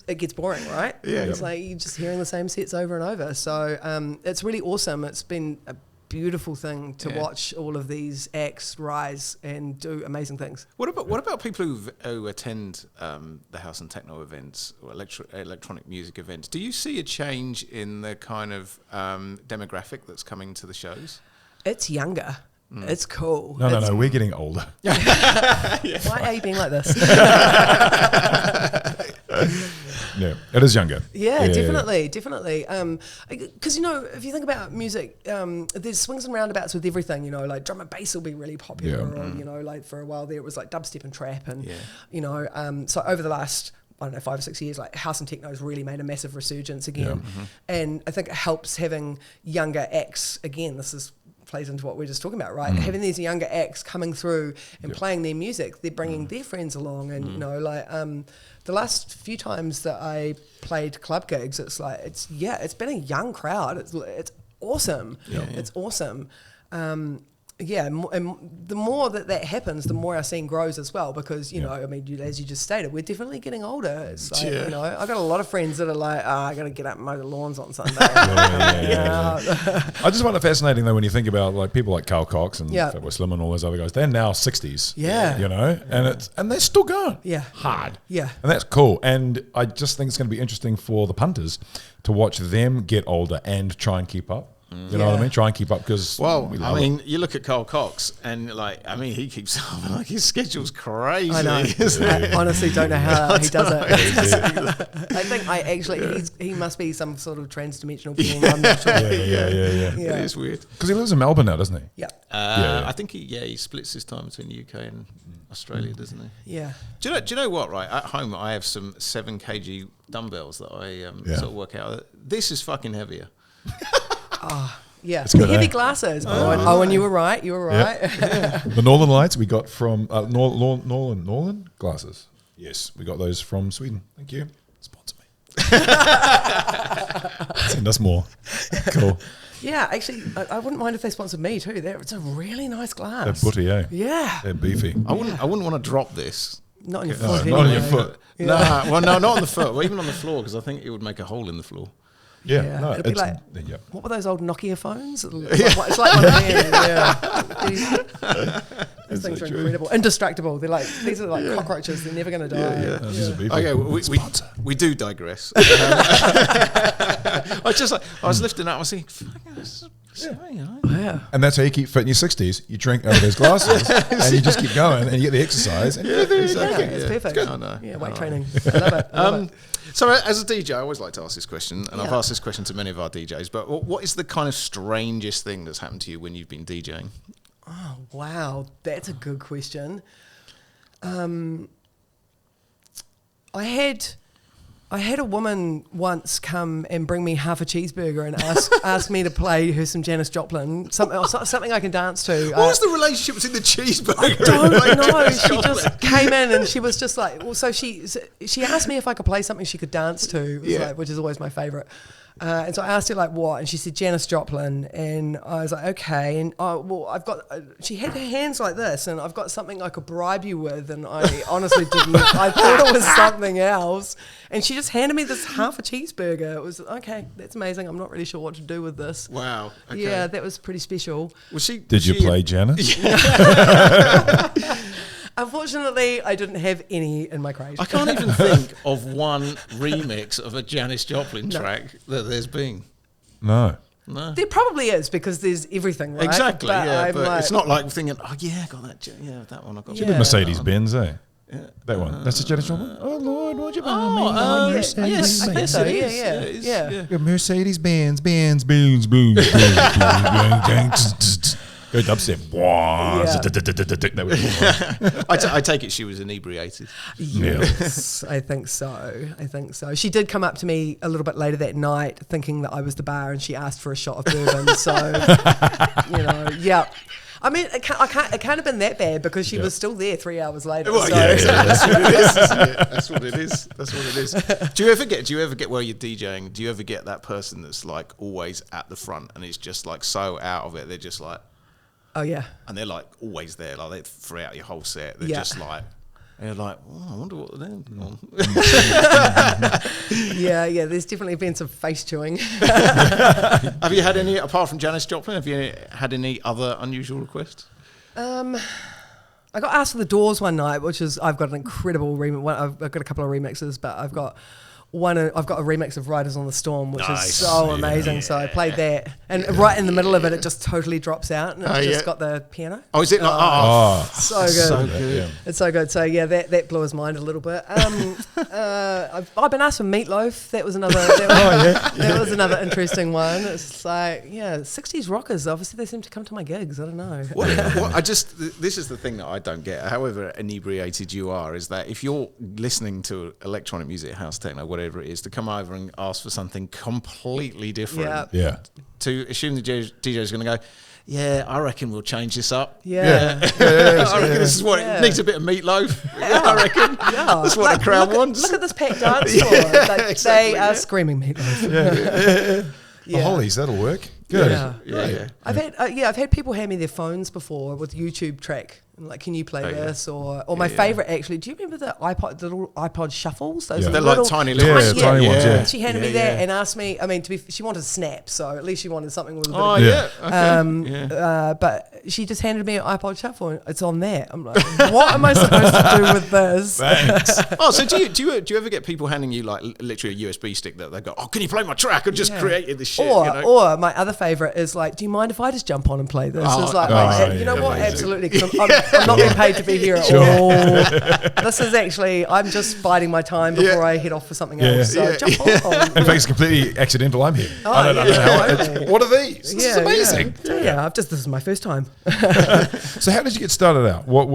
it gets boring, right? Yeah. It's like you're just hearing the same sets over and over. So it's really awesome. It's been a beautiful thing to watch all of these acts rise and do amazing things. What about people who attend the house and techno events or electronic music events? Do you see a change in the kind of demographic that's coming to the shows? It's younger. It's cool. No, we're getting older. Why are you being like this? Yeah, it is younger. Yeah, definitely. Because if you think about music, there's swings and roundabouts with everything. Like drum and bass will be really popular, or like for a while there it was like dubstep and trap, and so over the last 5 or 6 years, like house and techno has really made a massive resurgence again, and I think it helps having younger acts again. This plays into what we're just talking about, right? Having these younger acts coming through and playing their music, they're bringing their friends along, and the last few times that I played club gigs, it's been a young crowd. It's awesome. It's awesome. And the more that happens, the more our scene grows as well, because as you just stated, we're definitely getting older. It's like I've got a lot of friends that are like, I got to get up and mow the lawns on Sunday. I just find it fascinating though when you think about like people like Carl Cox and Fatboy Slim and all those other guys. They're now 60s. And they're still going. Hard. And that's cool. And I just think it's going to be interesting for the punters to watch them get older and try and keep up. You know what I mean? Try and keep up because you look at Carl Cox and he keeps up. Like his schedule's crazy. I know. I honestly don't know how he does it. I think he must be some sort of trans-dimensional being. I'm not sure. Yeah. It is weird because he lives in Melbourne now, doesn't he? Yeah. I think he splits his time between the UK and Australia, doesn't he? Yeah. Do you know what? Right at home, I have some 7 kg dumbbells that I sort of work out. This is fucking heavier. Yeah, the heavy glasses. And you were right. Yeah. The Northern Lights we got from Northern glasses. Yes, we got those from Sweden. Thank you. Sponsor me. Send us more. Cool. Yeah, actually, I wouldn't mind if they sponsored me too. It's a really nice glass. They're butty, eh? Yeah. They're beefy. I wouldn't want to drop this. Not on your foot. Not on your foot. Yeah. Not on the foot. Well, even on the floor, because I think it would make a hole in the floor. Yeah, no, it'd be like, what were those old Nokia phones? It's like one of them. These things are incredible. Indestructible. They're like, these are like cockroaches. They're never going to die. Okay, we do digress. I was lifting up. I was thinking, and that's how you keep fit in your 60s. You drink out of those glasses, and you just keep going, and you get the exercise. And it's perfect. It's weight training. I love it. So as a DJ, I always like to ask this question, and I've asked this question to many of our DJs, but what is the kind of strangest thing that's happened to you when you've been DJing? Oh, wow. That's a good question. I had a woman once come and bring me half a cheeseburger and ask me to play her some Janis Joplin, something I can dance to. What was the relationship between the cheeseburger? I don't know. She just came in and she was just like, well, so she asked me if I could play something she could dance to, which is always my favourite. And so I asked her like what, and she said Janis Joplin, and I was like okay, and I've got. She had her hands like this, and I've got something I could bribe you with, and I honestly didn't. I thought it was something else, and she just handed me this half a cheeseburger. It was okay. That's amazing. I'm not really sure what to do with this. Wow. Okay. Yeah, that was pretty special. Did you play Janis? Unfortunately, I didn't have any in my crate. I can't even think of one remix of a Janis Joplin track that there's been. No. There probably is, because there's everything, right? Exactly, but like, it's not like thinking, oh yeah, I got that, that one I got. She did Mercedes-Benz, eh? Yeah. That one. That's the Janis Joplin? Oh, Lord, won't you buy me yes, Mercedes? I think so, yeah. Mercedes-Benz, Benz. Go dubstep. That was I take it she was inebriated. Yes, I think so. She did come up to me a little bit later that night thinking that I was the bar, and she asked for a shot of bourbon. So, yeah. I mean, it can't have been that bad, because she was still there 3 hours later. Well, so. That's what it is. Do you ever get while you're DJing? Do you ever get that person that's like always at the front and is just like so out of it? They're just like, oh yeah, and they're like always there, like they throughout your whole set. They're just like. And you're like, oh, I wonder what they're doing. Yeah, there's definitely been some face chewing. Have you had any, apart from Janis Joplin, have you had any other unusual requests? I got asked for the Doors one night, which is, I've got an incredible remix. I've got a couple of remixes, but I've got a remix of Riders on the Storm, which is so amazing. So I played that, and right in the middle of it, it just totally drops out, and it's just got the piano. Oh, is it? So good. So good. Yeah. It's so good. So yeah, that blew his mind a little bit. I've been asked for Meatloaf. That was another. That was another interesting one. It's like 60s rockers. Obviously, they seem to come to my gigs. I don't know. This is the thing that I don't get. However inebriated you are, is that if you're listening to electronic music, house techno, whatever it is, to come over and ask for something completely different, to assume the DJ is going to go, I reckon we'll change this up. I reckon this is what it needs, a bit of Meatloaf. I reckon that's what the crowd wants. Look at this packed dance floor. They are screaming Meatloaf. Oh, Hollies, that'll work. Good. Yeah. I've had people hand me their phones before with YouTube track. Like, can you play this? Or my favourite, actually, do you remember the little iPod shuffles? Those They're little, like tiny tiny ones. Yeah. She handed me that and asked me. I mean, she wanted Snap, so at least she wanted something with a bit of but she just handed me an iPod shuffle, and it's on there. I'm like, what am I supposed to do with this? Thanks. So do you ever get people handing you like literally a USB stick that they go, oh, can you play my track? I just created this shit. Or my other favourite is like, do you mind if I just jump on and play this? It's like, you know what? Absolutely, because I'm not being paid to be here at all. This is actually, I'm just biding my time before I head off for something else. So jump on. In fact, it's completely accidental. I'm here. I don't know how. What are these? This is amazing. Yeah, this is my first time. So how did you get started out? What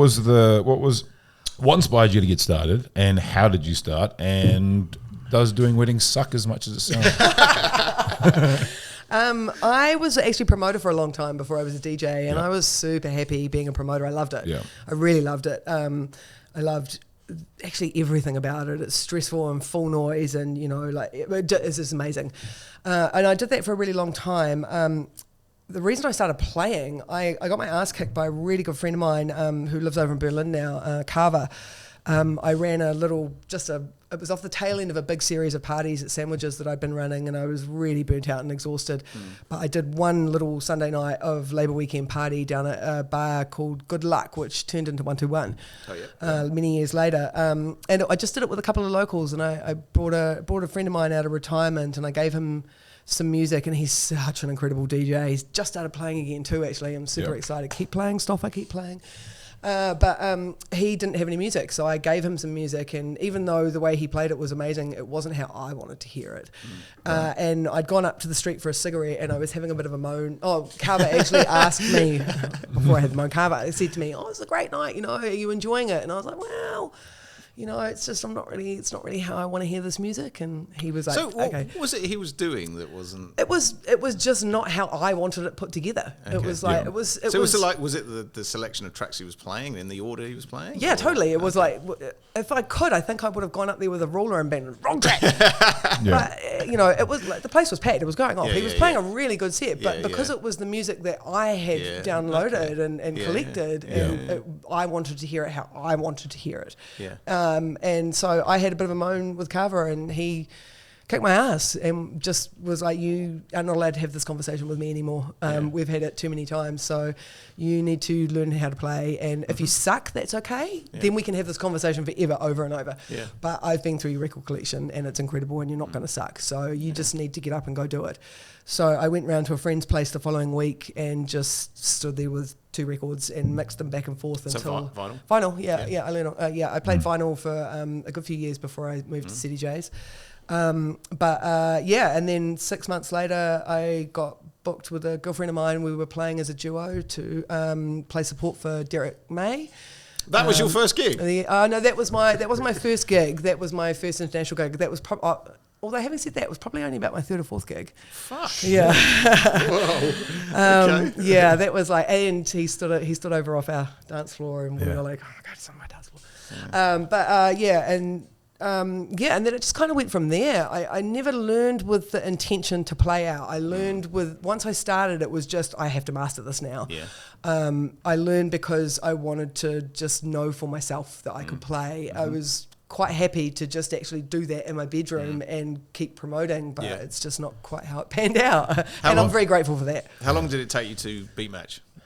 inspired you to get started, and how did you start? And does doing weddings suck as much as it sounds? I was actually a promoter for a long time before I was a DJ, and I was super happy being a promoter. I loved it. Yeah. I really loved it. I loved actually everything about it. It's stressful and full noise, and it's just amazing. And I did that for a really long time. The reason I started playing, I got my ass kicked by a really good friend of mine who lives over in Berlin now, Carver. I ran it was off the tail end of a big series of parties at Sandwiches that I'd been running, and I was really burnt out and exhausted. But I did one little Sunday night of Labour Weekend party down at a bar called Good Luck, which turned into 121 many years later. And I just did it with a couple of locals, and I brought a friend of mine out of retirement, and I gave him some music, and he's such an incredible DJ. He's just started playing again too, actually. I'm super excited. Keep playing, Stoffer, keep playing. But he didn't have any music, so I gave him some music, and even though the way he played it was amazing, it wasn't how I wanted to hear it. And I'd gone up to the street for a cigarette, and I was having a bit of a moan. Oh, Carver actually asked me, before I had the moan, Carver said to me, oh, it's a great night, you know, are you enjoying it? And I was like, well, you know, it's just it's not really how I want to hear this music. And he was like, so what okay. was it he was doing that wasn't? It was just not how I wanted it put together. Okay. It was like, was it the selection of tracks he was playing in the order he was playing? Yeah, totally. It was like, if I could, I think I would have gone up there with a ruler and been wrong track. But, you know, it was like, the place was packed. It was going off. He was playing a really good set, but because it was the music that I had downloaded and collected, and I wanted to hear it how I wanted to hear it. Yeah. And so I had a bit of a moan with Carver, and he kicked my ass and just was like, you are not allowed to have this conversation with me anymore. We've had it too many times, so you need to learn how to play, and if you suck, that's okay. Then we can have this conversation forever, over and over. But I've been through your record collection and it's incredible, and you're not going to suck, so you just need to get up and go do it. So I went round to a friend's place the following week and just stood there with 2 records and mixed them back and forth until vinyl. I learned. I played vinyl for a good few years before I moved to CDJs. And then 6 months later, I got booked with a girlfriend of mine. We were playing as a duo to play support for Derek May. That was your first gig? No, that wasn't my first gig. That was my first international gig. That was although having said that, it was probably only about my 3rd or 4th gig. Fuck. Yeah. Whoa. Okay. Yeah, that was like, and he stood over off our dance floor, and we were like, oh, go to some of my dance floor. And then it just kind of went from there. I never learned with the intention to play out. I learned once I started, it was just, I have to master this now. Yeah. I learned because I wanted to just know for myself that I could play. I was quite happy to just actually do that in my bedroom and keep promoting, but it's just not quite how it panned out. I'm very grateful for that. How long did it take you to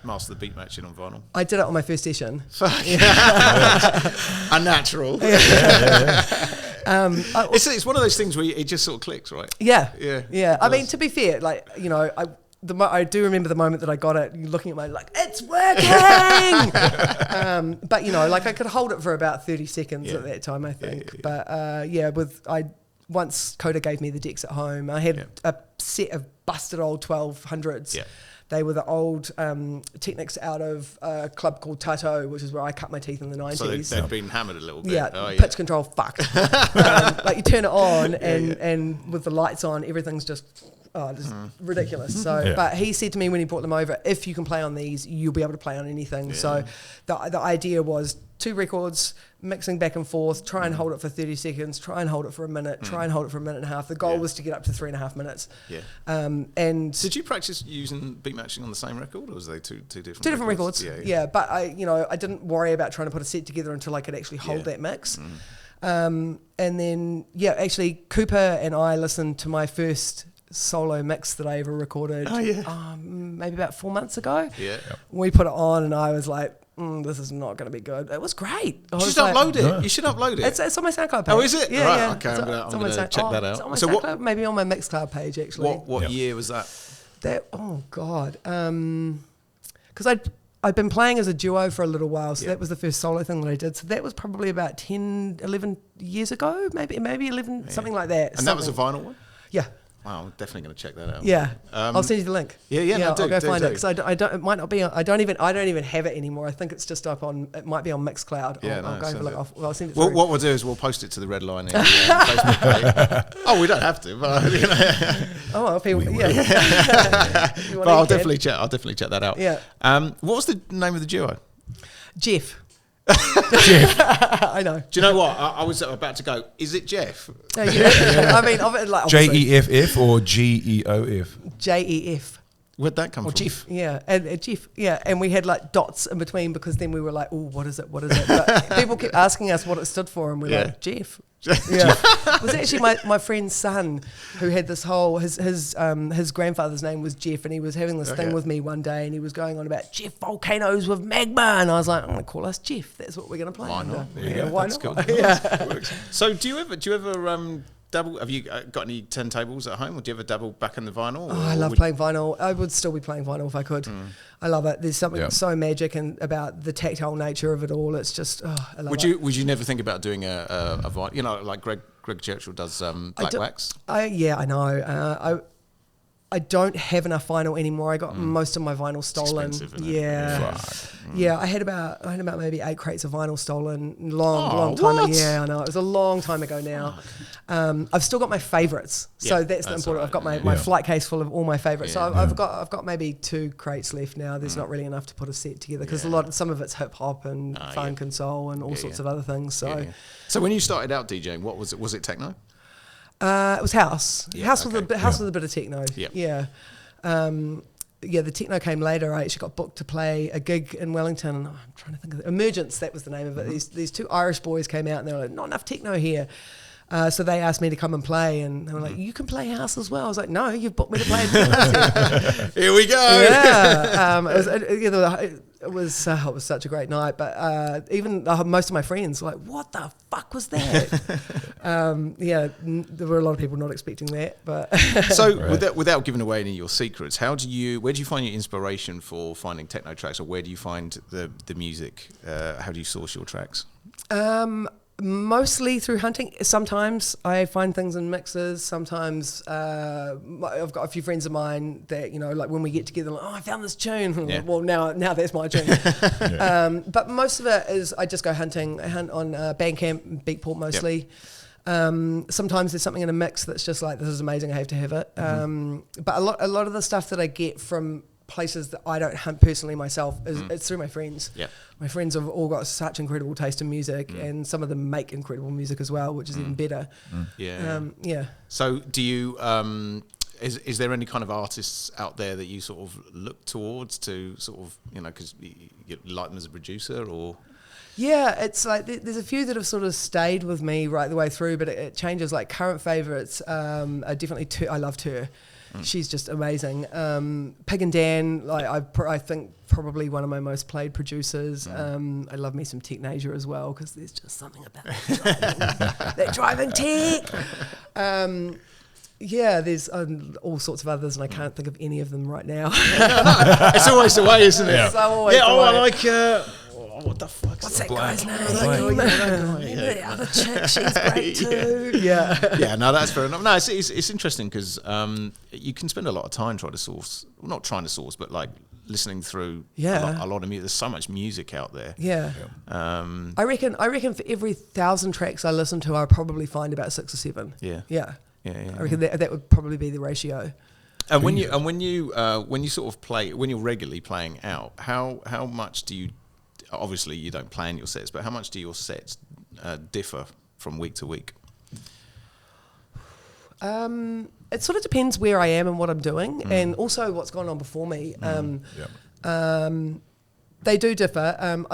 master the beat matching on vinyl? I did it on my first session. Unnatural. It's one of those things where it just sort of clicks, right? Yeah. I mean, to be fair, like, you know, I do remember the moment that I got it, looking at my, like, it's working! But, you know, like, I could hold it for about 30 seconds at that time, I think. But, once Coda gave me the decks at home, I had a set of busted old 1200s. Yeah. They were the old Technics out of a club called Tato, which is where I cut my teeth in the 90s. So they'd been hammered a little bit. Yeah, pitch control fucked. Like, you turn it on and with the lights on, everything's just ridiculous. So, but he said to me when he brought them over, if you can play on these, you'll be able to play on anything. Yeah. So the idea was 2 records, mixing back and forth, try and hold it for 30 seconds, try and hold it for a minute, try and hold it for a minute and a half. The goal was to get up to 3.5 minutes. Yeah. And did you practice using beat matching on the same record, or was they two different? 2 different records. Yeah. But I didn't worry about trying to put a set together until I could actually hold that mix. And then actually Cooper and I listened to my first solo mix that I ever recorded. Maybe about 4 months ago. Yeah. We put it on, and I was like, this is not going to be good. It was great. You should upload it. You should upload it. It's on my SoundCloud page. Oh, is it? Yeah, right. yeah. Okay, I'm going to check that out. It's on my SoundCloud, maybe on my Mixcloud page, actually. What year was that? Oh, God. Because I'd been playing as a duo for a little while, so that was the first solo thing that I did. So that was probably about 10, 11 years ago, maybe 11, something like that. And that was a vinyl one? Yeah. Wow, I'm definitely going to check that out. Yeah, I'll send you the link. I'll go find it, because I don't. It might not be. I don't even have it anymore. I think it's just up on. It might be on Mixcloud. I'll go have a look. I'll send it. What we'll do is we'll post it to the Redlining Facebook page. Oh, we don't have to, but oh, well, people, but I'll definitely check that out. Yeah. What was the name of the duo? Jeff. Jeff. I know. Do you know what? I was about to go, is it Jeff? I mean, like, JEFF or GEOF? JEF. Where'd that come from? Jeff. Yeah, and Jeff. Yeah, and we had like dots in between, because then we were like, oh, what is it? But people kept asking us what it stood for, and we're like, Jeff. Yeah. It was actually my friend's son who had this whole, his grandfather's name was Jeff, and he was having this thing with me one day, and he was going on about Jeff volcanoes with magma, and I was like, I'm going to call us Jeff. That's what we're going to play. Why not? Why that's not? Cool. Yeah. So do you ever dabble? Have you got any turntables at home, or do you ever dabble back in the vinyl? Oh, I love playing vinyl. I would still be playing vinyl if I could. I love it. There's something so magic about the tactile nature of it all. It's just, I love it. Would you never think about doing a vinyl? You know, like Greg Churchill does black wax. I know. I don't have enough vinyl anymore. I got most of my vinyl stolen. It's expensive, isn't it? Yeah. Yeah, I had about maybe 8 crates of vinyl stolen long time ago. Yeah, I know. It was a long time ago now. I've still got my favourites. So that's the important. Right. I've got my flight case full of all my favourites. So I've got maybe 2 crates left now. There's not really enough to put a set together because some of it's hip hop and funk and soul and all sorts of other things. So So when you started out DJing, what was it? Was it techno? It was house. House with a bit of techno. Yeah. The techno came later. I actually got booked to play a gig in Wellington. And I'm trying to think of it. Emergence, that was the name of it. These 2 Irish boys came out and they were like, not enough techno here. So they asked me to come and play, and they were like, "You can play house as well." I was like, "No, you've booked me to play." Here we go. Yeah, it was such a great night. But even most of my friends were like, "What the fuck was that?" There were a lot of people not expecting that. But so, without giving away any of your secrets, where do you find your inspiration for finding techno tracks, or where do you find the music? How do you source your tracks? Mostly through hunting. Sometimes I find things in mixes. Sometimes I've got a few friends of mine that, like when we get together, like, I found this tune. Yeah. Well, now that's my tune. But most of it is I just go hunting. I hunt on Bandcamp, Beatport mostly. Sometimes there's something in a mix that's just like, this is amazing, I have to have it. But a lot of the stuff that I get from places that I don't hunt personally myself it's through my friends. My friends have all got such incredible taste in music, and some of them make incredible music as well, which is even better. So do you is there any kind of artists out there that you sort of look towards to sort of, because you like them as a producer, or? Yeah, it's like there's a few that have sort of stayed with me right the way through, but it changes. Like current favourites are definitely I loved her. She's just amazing. Pig and Dan, I think probably one of my most played producers. I love me some Technasia as well, because there's just something about that driving tech. There's all sorts of others, and I can't think of any of them right now. It's always the way, isn't it? It's always the way. I like... what the fuck? What's that guy's name? The other chick, she's great too. Yeah, no, that's fair enough. No, it's interesting because you can spend a lot of time trying to source, well, not trying to source, but like listening through a lot of music. There's so much music out there. I reckon for every 1,000 tracks I listen to, I probably find about 6 or 7. I reckon that would probably be the ratio. And when you sort of play, when you're regularly playing out, how much do you? Obviously, you don't plan your sets, but how much do your sets differ from week to week? It sort of depends where I am and what I'm doing, and also what's gone on before me. They do differ.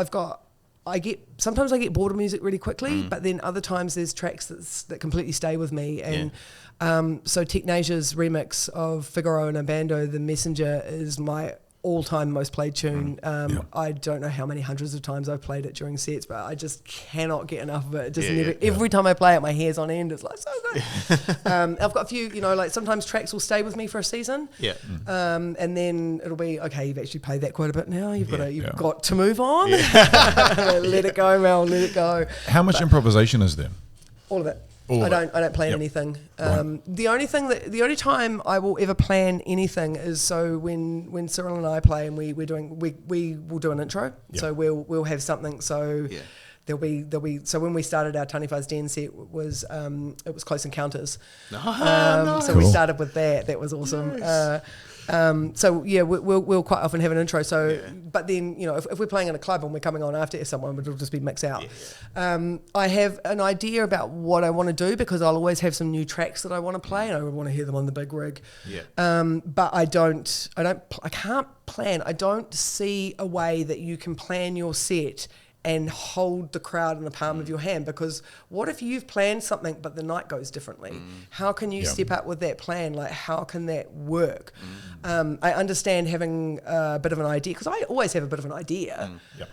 Sometimes I get bored of music really quickly, but then other times there's tracks that completely stay with me. And so Technasia's remix of Figaro and Abando, The Messenger, is my all-time most played tune. I don't know how many hundreds of times I've played it during sets, but I just cannot get enough of it. Every time I play it, my hair's on end. It's like so good. I've got a few, like sometimes tracks will stay with me for a season, and then it'll be okay. You've actually played that quite a bit now. You've got to move on. Let it go, Mel. Let it go. How much improvisation is there? All of it. I don't plan anything. The only time I will ever plan anything is so when Cyril and I play and we will do an intro. So we'll have something. So there'll be so when we started our Tani Fuzz Den set it was Close Encounters. So we started with that. That was awesome. Nice. We'll quite often have an intro. So, but then if we're playing in a club and we're coming on after someone, it'll just be mixed out. I have an idea about what I want to do because I'll always have some new tracks that I want to play and I want to hear them on the big rig. But I can't plan. I don't see a way that you can plan your set and hold the crowd in the palm of your hand. Because what if you've planned something but the night goes differently? How can you step up with that plan? Like, how can that work? I understand having a bit of an idea, because I always have a bit of an idea.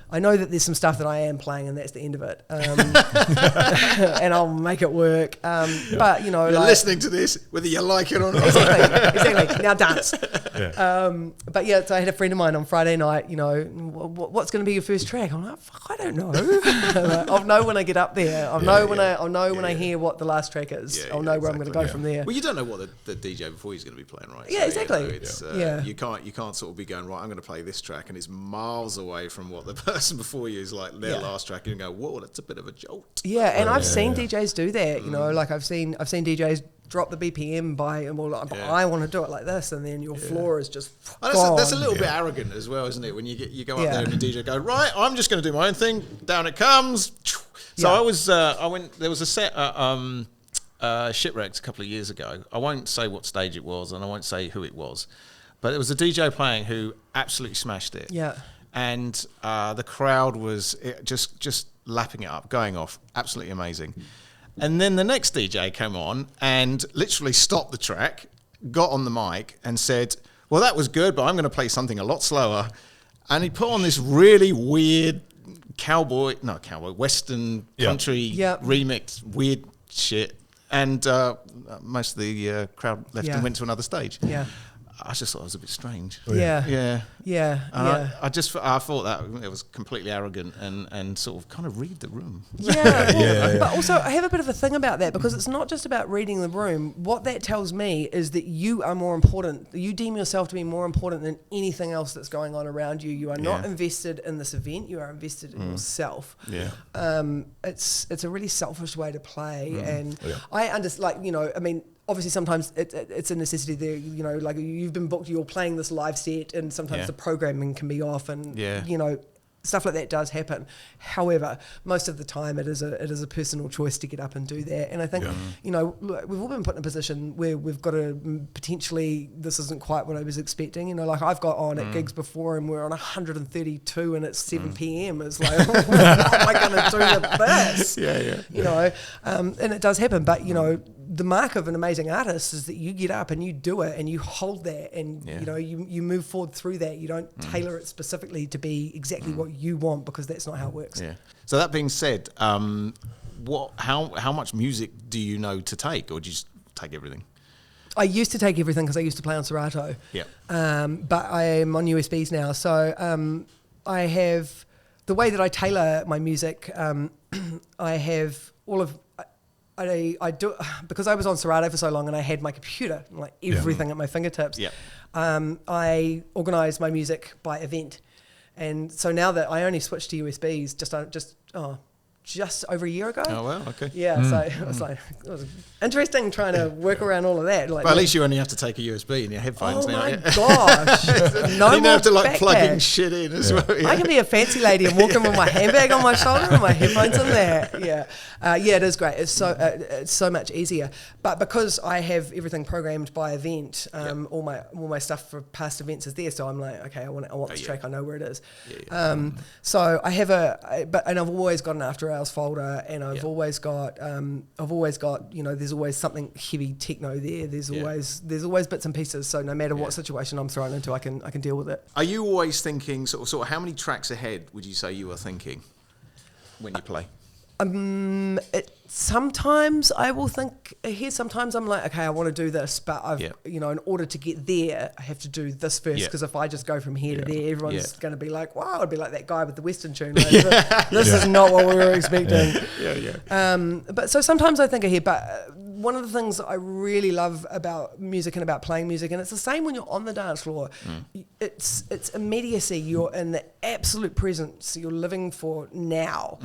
I know that there's some stuff that I am playing and that's the end of it. And I'll make it work. But, you know, you're like, listening to this, whether you like it or not. Exactly. Now dance. But yeah, so I had a friend of mine on Friday night, you know, what's going to be your first track? I'm like, fuck, I don't know. I'll know when I get up there. I'll know when I hear what the last track is. I'll know where I'm going to go from there. Well, you don't know what the DJ before he's going to be playing, right? Yeah, exactly. You know, it's, you can't sort of be going, right, I'm going to play this track, and it's miles away from what the person before you is like their last track, and you go, whoa, that's a bit of a jolt. Yeah, and I've seen DJs do that. You know, like I've seen DJs drop the BPM by, and I want to do it like this, and then your floor is just gone. That's a little bit arrogant as well, isn't it? When you go up there and the DJ go, right, I'm just going to do my own thing. Down it comes. So I went. There was a set Shipwrecked a couple of years ago. I won't say what stage it was, and I won't say who it was, but it was a DJ playing who absolutely smashed it. Yeah. And the crowd was just lapping it up, going off, absolutely amazing. And then the next DJ came on and literally stopped the track, got on the mic and said, well, that was good, but I'm going to play something a lot slower. And he put on this really weird Western country remix, weird shit. And most of the crowd left and went to another stage. Yeah. I just thought it was a bit strange. Yeah. I thought that it was completely arrogant and sort of kind of read the room. But also I have a bit of a thing about that, because it's not just about reading the room. What that tells me is that you are more important. You deem yourself to be more important than anything else that's going on around you. You are not invested in this event. You are invested in yourself. It's a really selfish way to play, and I understand. Like, you know, I mean, obviously sometimes it's a necessity there, you know, like you've been booked, you're playing this live set, and sometimes the programming can be off, and you know, stuff like that does happen. However, most of the time it is a personal choice to get up and do that. And I think, you know, look, we've all been put in a position where we've got to potentially, this isn't quite what I was expecting. You know, like I've got on at gigs before and we're on 132 and it's 7 p.m. It's like, what am I going to do with this? You know, and it does happen. But, you know, the mark of an amazing artist is that you get up and you do it and you hold that, and you know, you move forward through that. You don't tailor it specifically to be exactly what you want, because that's not how it works. So that being said, how much music do you know to take, or do you just take everything? I used to take everything because I used to play on Serato. But I am on USBs now, so I have the way that I tailor my music. I have all of. I do, because I was on Serato for so long and I had my computer, like everything at my fingertips. I organise my music by event, and so now that I only switched to USBs just over a year ago. Oh wow, okay. So it was interesting trying to work around all of that. Like, but at least you only have to take a USB in your headphones now. Oh my gosh! No, you don't have to like plugging shit in as well. I can be a fancy lady and walk in with my handbag on my shoulder and my headphones in there. It is great. It's so much easier. But because I have everything programmed by event, all my stuff for past events is there. So I'm like, okay, I want this track. I know where it is. So I have and I've always got an after hours folder, and I've always got you know, there's always something heavy techno there. There's always bits and pieces. So no matter what situation I'm thrown into, I can deal with it. Are you always thinking sort of how many tracks ahead would you say you are thinking when you play? Sometimes I will think ahead. Sometimes I'm like, okay, I want to do this, but you know, in order to get there, I have to do this first. Because if I just go from here to there, everyone's going to be like, wow, I'd be like that guy with the Western tune. Like, this is not what we were expecting. But so sometimes I think ahead, but one of the things that I really love about music and about playing music, and it's the same when you're on the dance floor, it's immediacy. You're in the absolute presence. You're living for now.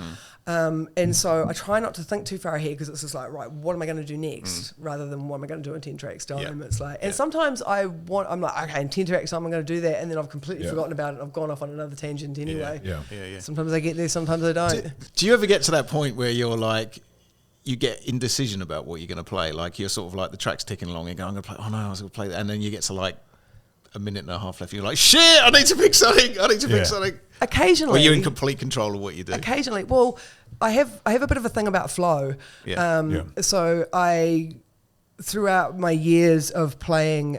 And so I try not to think too far ahead, because it's just like, right, what am I going to do next, rather than what am I going to do in 10 tracks time. It's like, and sometimes I'm like, okay, in 10 tracks time I'm going to do that, and then I've completely forgotten about it. I've gone off on another tangent anyway. Sometimes I get there, sometimes I don't. Do you ever get to that point where you're like, you get indecision about what you're going to play? Like you're sort of like, the track's ticking along and you go, I'm going to play, oh no, I was going to play that. And then you get to like a minute and a half left, you're like, shit, I need to pick something. Occasionally. Or are you in complete control of what you do? Occasionally. Well, I have a bit of a thing about flow. So throughout my years of playing,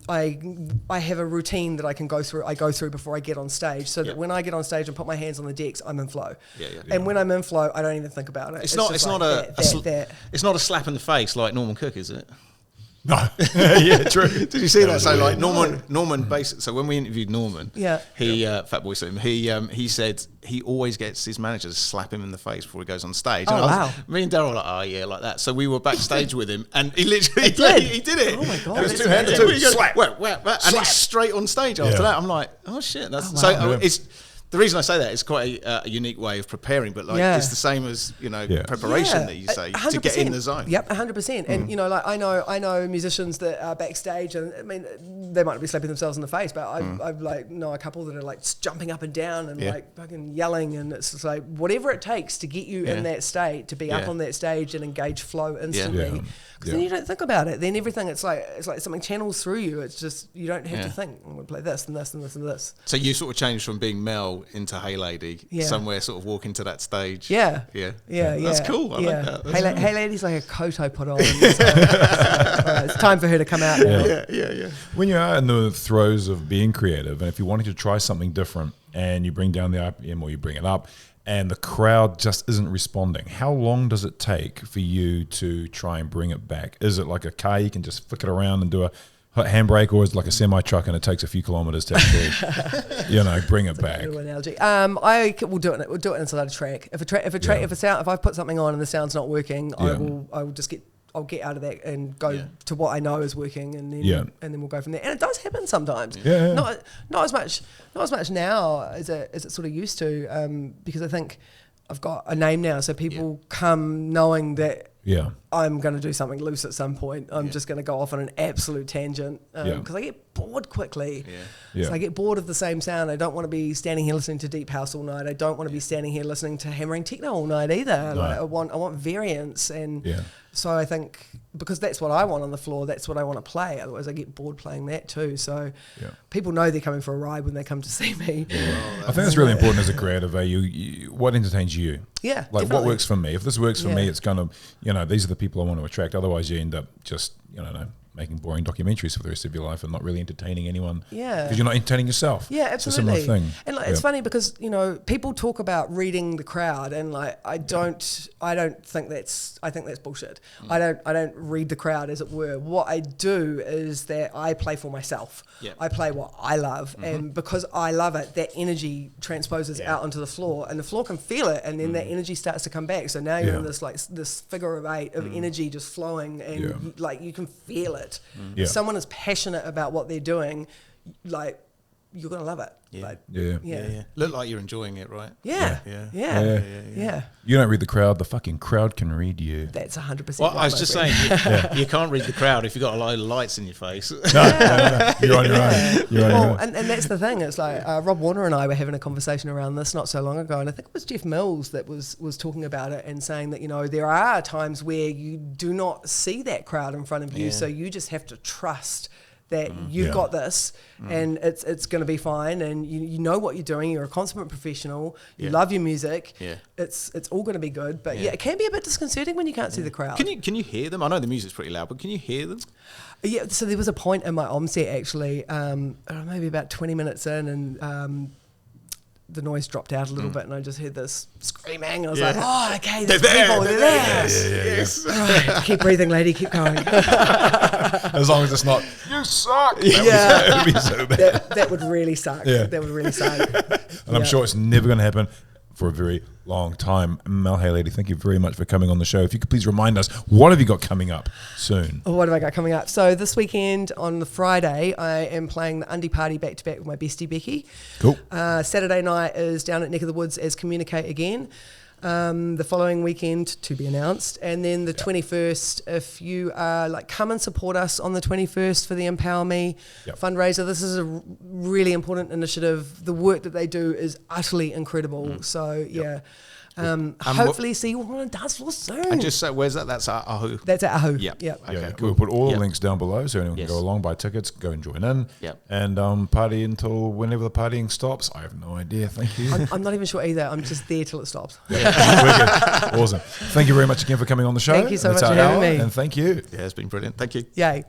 I have a routine that I can go through before I get on stage, so that when I get on stage and put my hands on the decks, I'm in flow. And when I'm in flow, I don't even think about it. It's not a slap in the face like Norman Cook, is it? No. Yeah, true. Did you see that? So like Norman basically, so when we interviewed Norman, Fatboy Slim, he said he always gets his manager to slap him in the face before he goes on stage. Me and Daryl were like, oh yeah, like that. So we were backstage with him, and he literally he did it. Oh my god! It was two-handed too. Slap. And he's straight on stage after that. I'm like, oh shit. It's. The reason I say that is quite a unique way of preparing, but it's the same as preparation that you say 100%. To get in the zone. Yep, 100%. And like I know musicians that are backstage, and I mean they might be slapping themselves in the face, but I've like know a couple that are like jumping up and down and like fucking yelling, and it's just like whatever it takes to get you in that state, to be up on that stage and engage flow instantly. Because then you don't think about it. Then everything it's like something channels through you. It's just you don't have to think. I'm gonna play this and this and this and this. So you sort of changed from being Mel into Hey Lady, somewhere sort of walking to that stage. Yeah. That's cool. I like that. Hey Lady's like a coat I put on. It's time for her to come out now. Yeah. When you are in the throes of being creative, and if you're wanting to try something different, and you bring down the RPM or you bring it up, and the crowd just isn't responding, how long does it take for you to try and bring it back? Is it like a car, you can just flick it around and do a handbrake, or is it like a semi-truck and it takes a few kilometers to actually, bring it back? Good analogy. We'll do it inside a track. If I've put something on and the sound's not working, I'll get out of that and go to what I know is working, and then we'll go from there. And it does happen sometimes. Not as much now as it sort of used to, because I think I've got a name now, so people come knowing that I'm going to do something loose at some point. I'm just going to go off on an absolute tangent, because I get bored quickly. So I get bored of the same sound. I don't want to be standing here listening to deep house all night. I don't want to be standing here listening to hammering techno all night either. No. Like I want variance, and so I think because that's what I want on the floor, that's what I want to play. Otherwise I get bored playing that too. So people know they're coming for a ride when they come to see me. I think it's really important as a creative. What entertains you? Yeah, like definitely. what works for me. If this works for me, it's gonna, these are the people I want to attract. Otherwise, you end up just, making boring documentaries for the rest of your life and not really entertaining anyone. Because you're not entertaining yourself. Yeah, absolutely. It's a similar thing. And it's funny because people talk about reading the crowd, and like I don't think that's. I think that's bullshit. I don't read the crowd, as it were. What I do is that I play for myself. I play what I love, and because I love it, that energy transposes out onto the floor, and the floor can feel it, and then that energy starts to come back. So now you're in this figure of eight of energy just flowing, and you can feel it. If someone is passionate about what they're doing, like you're gonna love it. Look like you're enjoying it, right? Yeah. You don't read the crowd; the fucking crowd can read you. That's 100%. Well, I was just saying, you can't read the crowd if you've got a lot of lights in your face. No. You're on your own. And that's the thing. It's like Rob Warner and I were having a conversation around this not so long ago, and I think it was Jeff Mills that was talking about it and saying that there are times where you do not see that crowd in front of you, so you just have to trust that you've got this, and it's going to be fine, and you know what you're doing. You're a consummate professional. You love your music. It's all going to be good. But it can be a bit disconcerting when you can't see the crowd. Can you hear them? I know the music's pretty loud, but can you hear them? Yeah. So there was a point in my OM set actually, maybe about 20 minutes in, and the noise dropped out a little bit, and I just heard this screaming. I was like, "Oh, okay, there's people. They're there. Yes. All right, keep breathing, lady. Keep going." As long as it's not, you suck. That would be so bad. That would really suck. Yeah. That would really suck. And I'm sure it's never going to happen for a very long time. Mel, Hey Lady, thank you very much for coming on the show. If you could please remind us, what have you got coming up soon? What have I got coming up? So this weekend on the Friday, I am playing the Undie Party back-to-back with my bestie Becky. Cool. Saturday night is down at Neck of the Woods as Communicate Again. The following weekend to be announced, and then the 21st, if you come and support us on the 21st for the Empower Me fundraiser. This is a really important initiative. The work that they do is utterly incredible. So Hopefully see you on a dance floor soon. And just say, where's that? That's at Ahu. That's at Ahu. Yep. Yep. Okay, Yeah, cool. we'll put all the Yep. links down below so anyone Yes. can go along, buy tickets, go and join in, Yep. and party until whenever the partying stops. I have no idea. Thank you. I'm not even sure either. I'm just there till it stops. Wicked. Awesome. Thank you very much again for coming on the show. Thank you so That's much our for having hour, me. and thank you. Yeah, it's been brilliant. Thank you. Yay.